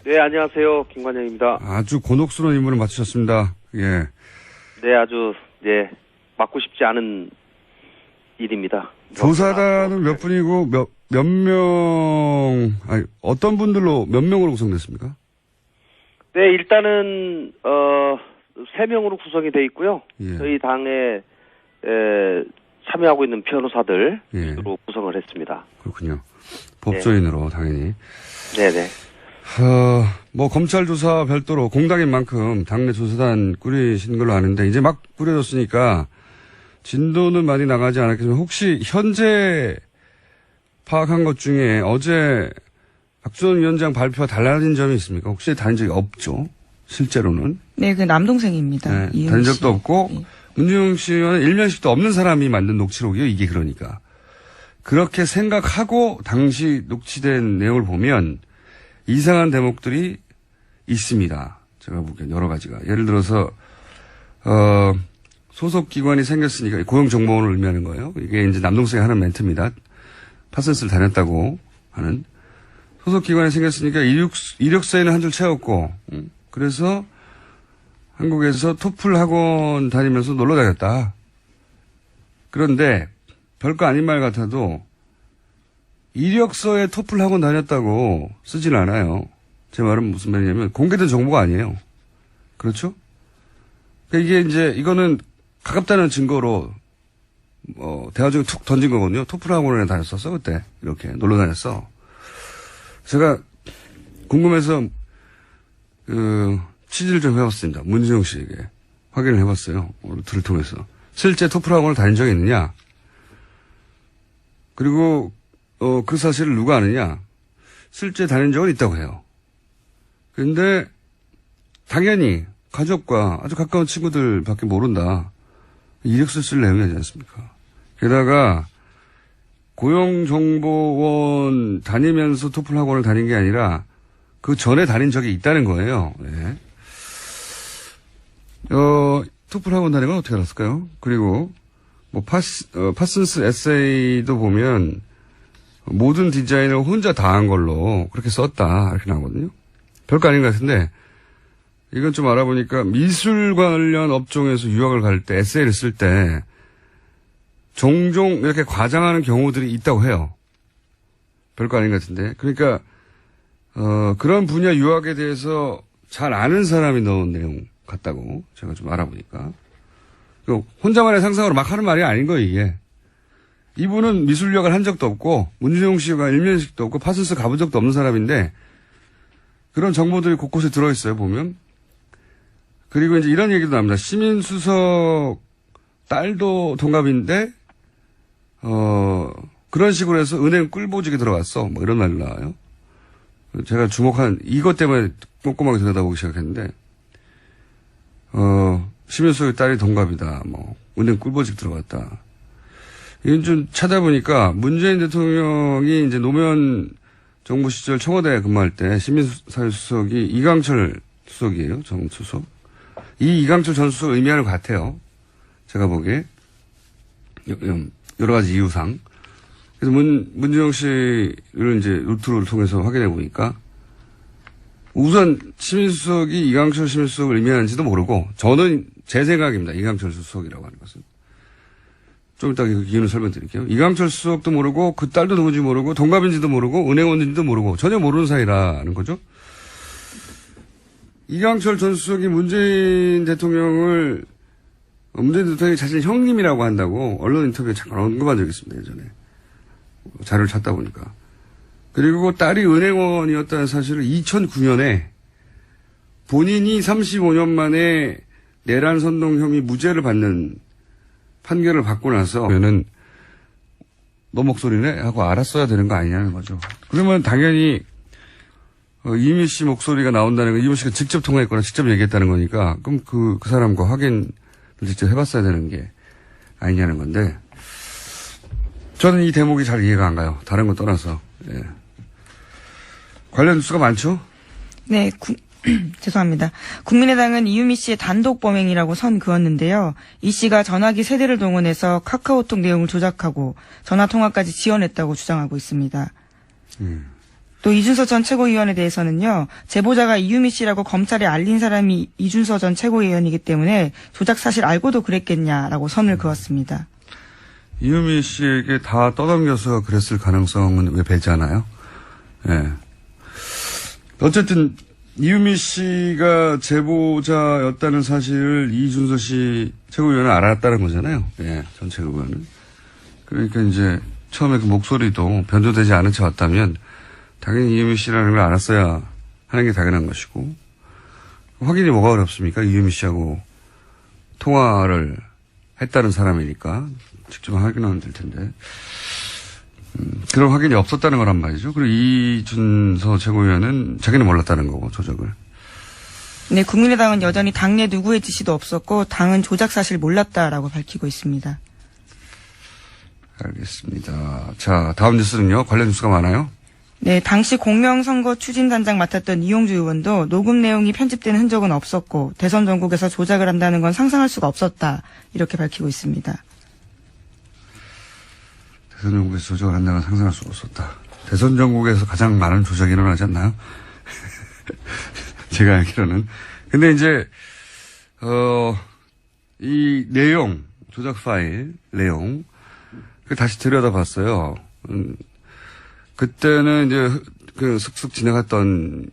네, 안녕하세요. 김관영입니다. 아주 곤혹스러운 임무를 맡으셨습니다. 예. 네, 아주 맡고 싶지 않은 일입니다. 조사단은 몇 분이고 어떤 분들로 몇 명으로 구성됐습니까? 네, 일단은 3명으로 구성이 돼 있고요. 예. 저희 당에 참여하고 있는 변호사들 예. 위주로 구성을 했습니다. 그렇군요. 법조인으로 당연히. 네네. 검찰 조사 별도로 공당인 만큼 당내 조사단 꾸리신 걸로 아는데 이제 막 꾸려졌으니까 진도는 많이 나가지 않았겠지만 혹시 현재 파악한 것 중에 어제 박지원 위원장 발표와 달라진 점이 있습니까? 혹시 다른 적이 없죠? 실제로는. 네, 그 남동생입니다. 네, 다른 적도 없고 네. 문준용 씨와는 일면식도 없는 사람이 만든 녹취록이요. 이게 그러니까. 그렇게 생각하고 당시 녹취된 내용을 보면 이상한 대목들이 있습니다. 제가 보기엔 여러 가지가. 예를 들어서 소속 기관이 생겼으니까 고용정보원을 의미하는 거예요. 이게 이제 남동생이 하는 멘트입니다. 파슨스를 다녔다고 하는. 소속 기관이 생겼으니까 이력서에는 한 줄 채웠고, 그래서 한국에서 토플 학원 다니면서 놀러 다녔다. 그런데 별거 아닌 말 같아도 이력서에 토플 학원 다녔다고 쓰진 않아요. 제 말은 무슨 말이냐면 공개된 정보가 아니에요. 그렇죠? 그러니까 이게 이제 이거는 가깝다는 증거로 대화 중에 툭 던진 거거든요. 토플 학원에 다녔었어 그때. 이렇게 놀러 다녔어. 제가 궁금해서 취재를 좀 해봤습니다. 문준용 씨에게 확인을 해봤어요. 루트를 통해서. 실제 토플 학원을 다닌 적이 있느냐? 그리고 그 사실을 누가 아느냐? 실제 다닌 적은 있다고 해요. 그런데 당연히 가족과 아주 가까운 친구들밖에 모른다. 이력서 쓸 내용이 아니지 않습니까? 게다가 고용정보원 다니면서 토플 학원을 다닌 게 아니라 그 전에 다닌 적이 있다는 거예요. 네. 토플 학원 다닌 건 어떻게 알았을까요? 그리고 파슨스 에세이도 보면 모든 디자인을 혼자 다 한 걸로 그렇게 썼다 이렇게 나오거든요. 별거 아닌 것 같은데 이건 좀 알아보니까 미술 관련 업종에서 유학을 갈 때 에세이를 쓸 때 종종 이렇게 과장하는 경우들이 있다고 해요. 별거 아닌 것 같은데. 그러니까 그런 분야 유학에 대해서 잘 아는 사람이 넣은 내용 같다고 제가 좀 알아보니까. 혼자만의 상상으로 막 하는 말이 아닌 거예요, 이게. 이분은 미술 유학을 한 적도 없고 문준용 씨가 일면식도 없고 파슨스 가본 적도 없는 사람인데 그런 정보들이 곳곳에 들어있어요, 보면. 그리고 이제 이런 얘기도 나옵니다. 시민수석 딸도 동갑인데 그런 식으로 해서 은행 꿀보직에 들어갔어. 뭐 이런 말이 나와요. 제가 주목한 이것 때문에 꼼꼼하게 들여다보기 시작했는데 시민수석의 딸이 동갑이다. 뭐 은행 꿀보직 들어갔다. 이건 좀 찾아보니까 문재인 대통령이 이제 노무현 정부 시절 청와대 근무할 때 시민사회수석이 이강철 수석이에요. 정수석. 이 이강철 전 수석을 의미하는 것 같아요. 제가 보기에. 여러 가지 이유상. 그래서 문준용 씨를 이제 루트를 통해서 확인해 보니까 우선 시민수석이 이강철 시민수석을 의미하는지도 모르고 저는 제 생각입니다. 이강철 수석이라고 하는 것은. 좀 이따 그 이유는 설명드릴게요. 이강철 수석도 모르고 그 딸도 누군지 모르고 동갑인지도 모르고 은행원인지도 모르고 전혀 모르는 사이라는 거죠. 이강철 전 수석이 문재인 대통령이 자신의 형님이라고 한다고 언론 인터뷰에 잠깐 언급한 적이 있습니다. 예전에. 자료를 찾다 보니까. 그리고 딸이 은행원이었다는 사실을 2009년에 본인이 35년 만에 내란 선동 혐의 무죄를 받는 판결을 받고 나서 그러면은 너 목소리네 하고 알았어야 되는 거 아니냐는 거죠. 그러면 당연히 이미 씨 목소리가 나온다는 건 이미 씨가 직접 통화했거나 직접 얘기했다는 거니까 그럼 그 사람과 확인을 직접 해봤어야 되는 게 아니냐는 건데 저는 이 대목이 잘 이해가 안 가요. 다른 거 떠나서. 예. 관련 뉴스가 많죠? 네, 죄송합니다. 국민의당은 이유미 씨의 단독 범행이라고 선 그었는데요. 이 씨가 전화기 세대를 동원해서 카카오톡 내용을 조작하고 전화통화까지 지원했다고 주장하고 있습니다. 또 이준서 전 최고위원에 대해서는요. 제보자가 이유미 씨라고 검찰에 알린 사람이 이준서 전 최고위원이기 때문에 조작 사실 알고도 그랬겠냐라고 선을 그었습니다. 이유미 씨에게 다 떠넘겨서 그랬을 가능성은 왜 배제하나요? 예. 어쨌든 이유미 씨가 제보자였다는 사실을 이준서 씨 최고위원은 알았다는 거잖아요. 예, 전 최고위원은. 그러니까 이제 처음에 그 목소리도 변조되지 않은 채 왔다면 당연히 이유미 씨라는 걸 알았어야 하는 게 당연한 것이고 확인이 뭐가 어렵습니까? 이유미 씨하고 통화를 했다는 사람이니까 직접 확인하면 될 텐데 그런 확인이 없었다는 거란 말이죠. 그리고 이준서 최고위원은 자기는 몰랐다는 거고 조작을. 네, 국민의당은 여전히 당내 누구의 지시도 없었고 당은 조작 사실 몰랐다라고 밝히고 있습니다. 알겠습니다. 자, 다음 뉴스는요. 관련 뉴스가 많아요. 네, 당시 공명선거 추진단장 맡았던 이용주 의원도 녹음 내용이 편집된 흔적은 없었고 대선 전국에서 조작을 한다는 건 상상할 수가 없었다. 이렇게 밝히고 있습니다. 대선 전국에서 조작을 한다는 건 상상할 수가 없었다. 대선 전국에서 가장 많은 조작이 일어나지 않나요? 제가 알기로는. 근데 이제, 이 내용, 조작 파일 내용, 다시 들여다봤어요. 그때는 이제 그 슥슥 지나갔던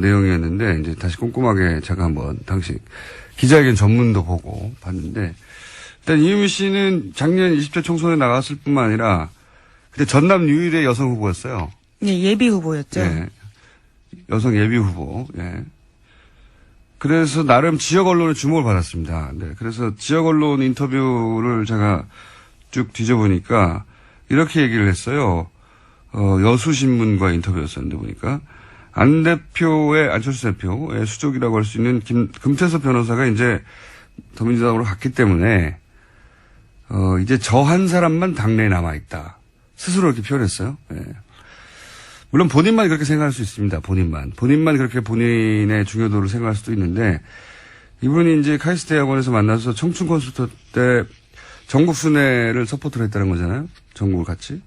내용이었는데 이제 다시 꼼꼼하게 제가 한번 당시 기자회견 전문도 보고 봤는데 일단 이유미 씨는 작년 20대 총선에 나갔을 뿐만 아니라 그때 전남 유일의 여성 후보였어요. 네, 예비 후보였죠. 네. 여성 예비 후보. 예. 그래서 나름 지역 언론의 주목을 받았습니다. 네. 그래서 지역 언론 인터뷰를 제가 쭉 뒤져보니까 이렇게 얘기를 했어요. 여수신문과 인터뷰였었는데 보니까 안철수 대표의 수족이라고 할 수 있는 금태섭 변호사가 이제 더민주당으로 갔기 때문에 이제 저 한 사람만 당내에 남아있다. 스스로 이렇게 표현했어요. 예. 물론 본인만 그렇게 생각할 수 있습니다. 본인만 그렇게 본인의 중요도를 생각할 수도 있는데 이분이 이제 카이스트 대학원에서 만나서 청춘 콘서트 때 전국 순회를 서포트를 했다는 거잖아요. 전국을 같이.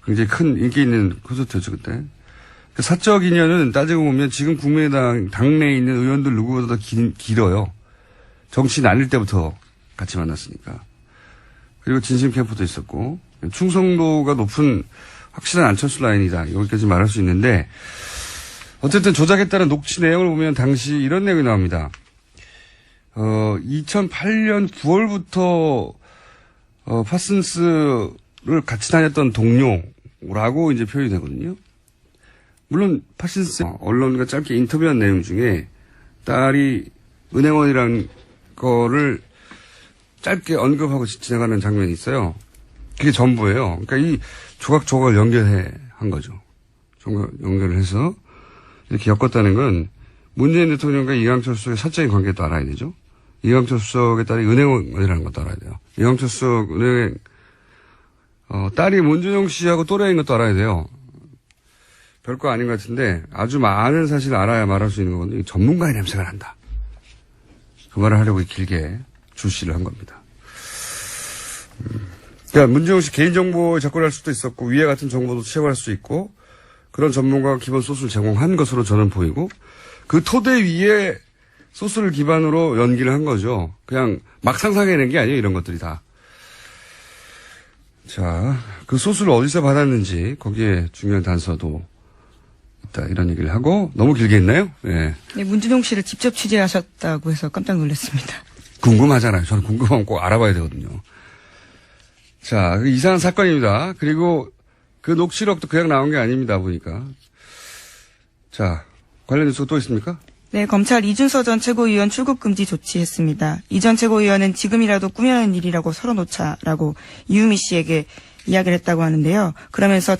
굉장히 큰 인기 있는 콘서트였죠, 그때. 그 사적 인연은 따지고 보면 지금 국민의당 당내에 있는 의원들 누구보다 더 길어요. 정치 나뉠 때부터 같이 만났으니까. 그리고 진심 캠프도 있었고 충성도가 높은 확실한 안철수 라인이다. 여기까지 말할 수 있는데 어쨌든 조작했다는 녹취 내용을 보면 당시 이런 내용이 나옵니다. 2008년 9월부터 파슨스를 같이 다녔던 동료라고 이제 표현이 되거든요. 물론 파슨스 언론과 짧게 인터뷰한 내용 중에 딸이 은행원이라는 거를 짧게 언급하고 지나가는 장면이 있어요. 그게 전부예요. 그러니까 이 조각조각을 연결한 거죠. 연결을 해서 이렇게 엮었다는 건 문재인 대통령과 이강철 수석의 사적인 관계도 알아야 되죠. 이강철 수석의 딸이 은행원이라는 것도 알아야 돼요. 이강철 수석 은행 딸이 문준용 씨하고 또래인 것도 알아야 돼요. 별거 아닌 것 같은데 아주 많은 사실을 알아야 말할 수 있는 거거든요. 전문가의 냄새가 난다. 그 말을 하려고 길게 출시를 한 겁니다. 그러니까 문준용 씨 개인정보에 접근할 수도 있었고 위에 같은 정보도 채굴할 수 있고 그런 전문가가 기본 소스를 제공한 것으로 저는 보이고 그 토대 위에 소스를 기반으로 연기를 한 거죠. 그냥 막 상상해낸 게 아니에요. 이런 것들이 다. 자, 그 소스를 어디서 받았는지 거기에 중요한 단서도 있다. 이런 얘기를 하고 너무 길게 했나요? 예. 네, 문준용 씨를 직접 취재하셨다고 해서 깜짝 놀랐습니다. 궁금하잖아요. 저는 궁금하면 꼭 알아봐야 되거든요. 자, 이상한 사건입니다. 그리고 그 녹취록도 그냥 나온 게 아닙니다. 보니까. 자, 관련 뉴스가 또 있습니까? 네, 검찰 이준서 전 최고위원 출국 금지 조치했습니다. 이 전 최고위원은 지금이라도 꾸며낸 일이라고 털어놓자라고 이유미 씨에게 이야기를 했다고 하는데요. 그러면서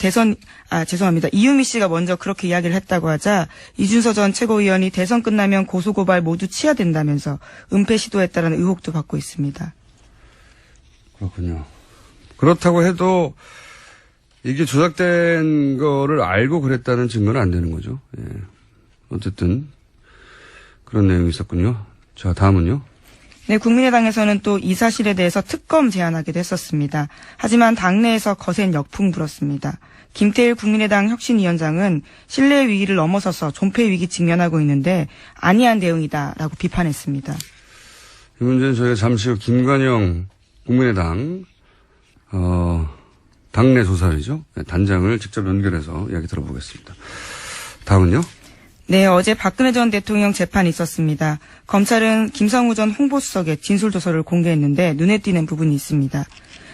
이유미 씨가 먼저 그렇게 이야기를 했다고 하자 이준서 전 최고위원이 대선 끝나면 고소고발 모두 취하된다면서 은폐 시도했다는 의혹도 받고 있습니다. 그렇군요. 그렇다고 해도 이게 조작된 거를 알고 그랬다는 증거는 안 되는 거죠. 예. 어쨌든 그런 내용이 있었군요. 자, 다음은요. 네, 국민의당에서는 또 이 사실에 대해서 특검 제안하기도 했었습니다. 하지만 당내에서 거센 역풍 불었습니다. 김태일 국민의당 혁신위원장은 신뢰 위기를 넘어서서 존폐 위기 직면하고 있는데 아니한 대응이다라고 비판했습니다. 이 문제는 저희가 잠시 후 김관영 국민의당 당내 조사위죠. 단장을 직접 연결해서 이야기 들어보겠습니다. 다음은요. 네, 어제 박근혜 전 대통령 재판이 있었습니다. 검찰은 김성우 전 홍보수석의 진술조서를 공개했는데 눈에 띄는 부분이 있습니다.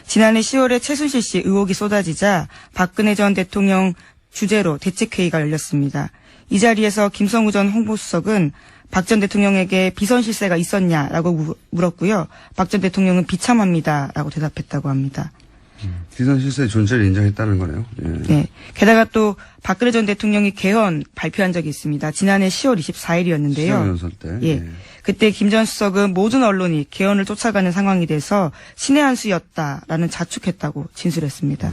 지난해 10월에 최순실 씨 의혹이 쏟아지자 박근혜 전 대통령 주재로 대책회의가 열렸습니다. 이 자리에서 김성우 전 홍보수석은 박 전 대통령에게 비선 실세가 있었냐라고 물었고요. 박 전 대통령은 비참합니다라고 대답했다고 합니다. 기선 실세의 존재를 인정했다는 거네요. 예. 네. 게다가 또 박근혜 전 대통령이 개헌 발표한 적이 있습니다. 지난해 10월 24일이었는데요. 시정연설 때. 예. 그때 김 전 수석은 모든 언론이 개헌을 쫓아가는 상황이 돼서 신의 한 수였다라는 자축했다고 진술했습니다.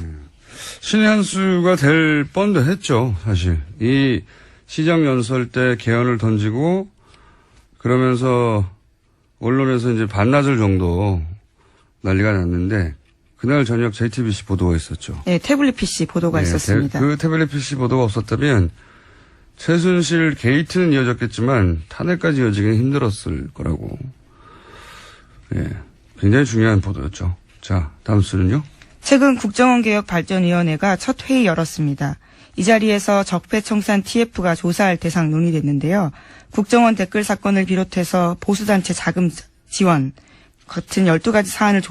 신의 한 수가 될 뻔도 했죠, 사실. 이 시정연설 때 개헌을 던지고 그러면서 언론에서 이제 반나절 정도 난리가 났는데 그날 저녁 JTBC 보도가 있었죠. 네, 태블릿 PC 보도가 있었습니다. 그 태블릿 PC 보도가 없었다면 최순실 게이트는 이어졌겠지만 탄핵까지 이어지기는 힘들었을 거라고. 예, 굉장히 중요한 보도였죠. 자, 다음 수는요. 최근 국정원개혁발전위원회가 첫 회의 열었습니다. 이 자리에서 적폐청산 TF가 조사할 대상 논의됐는데요. 국정원 댓글 사건을 비롯해서 보수단체 자금 지원 같은 12가지 사안을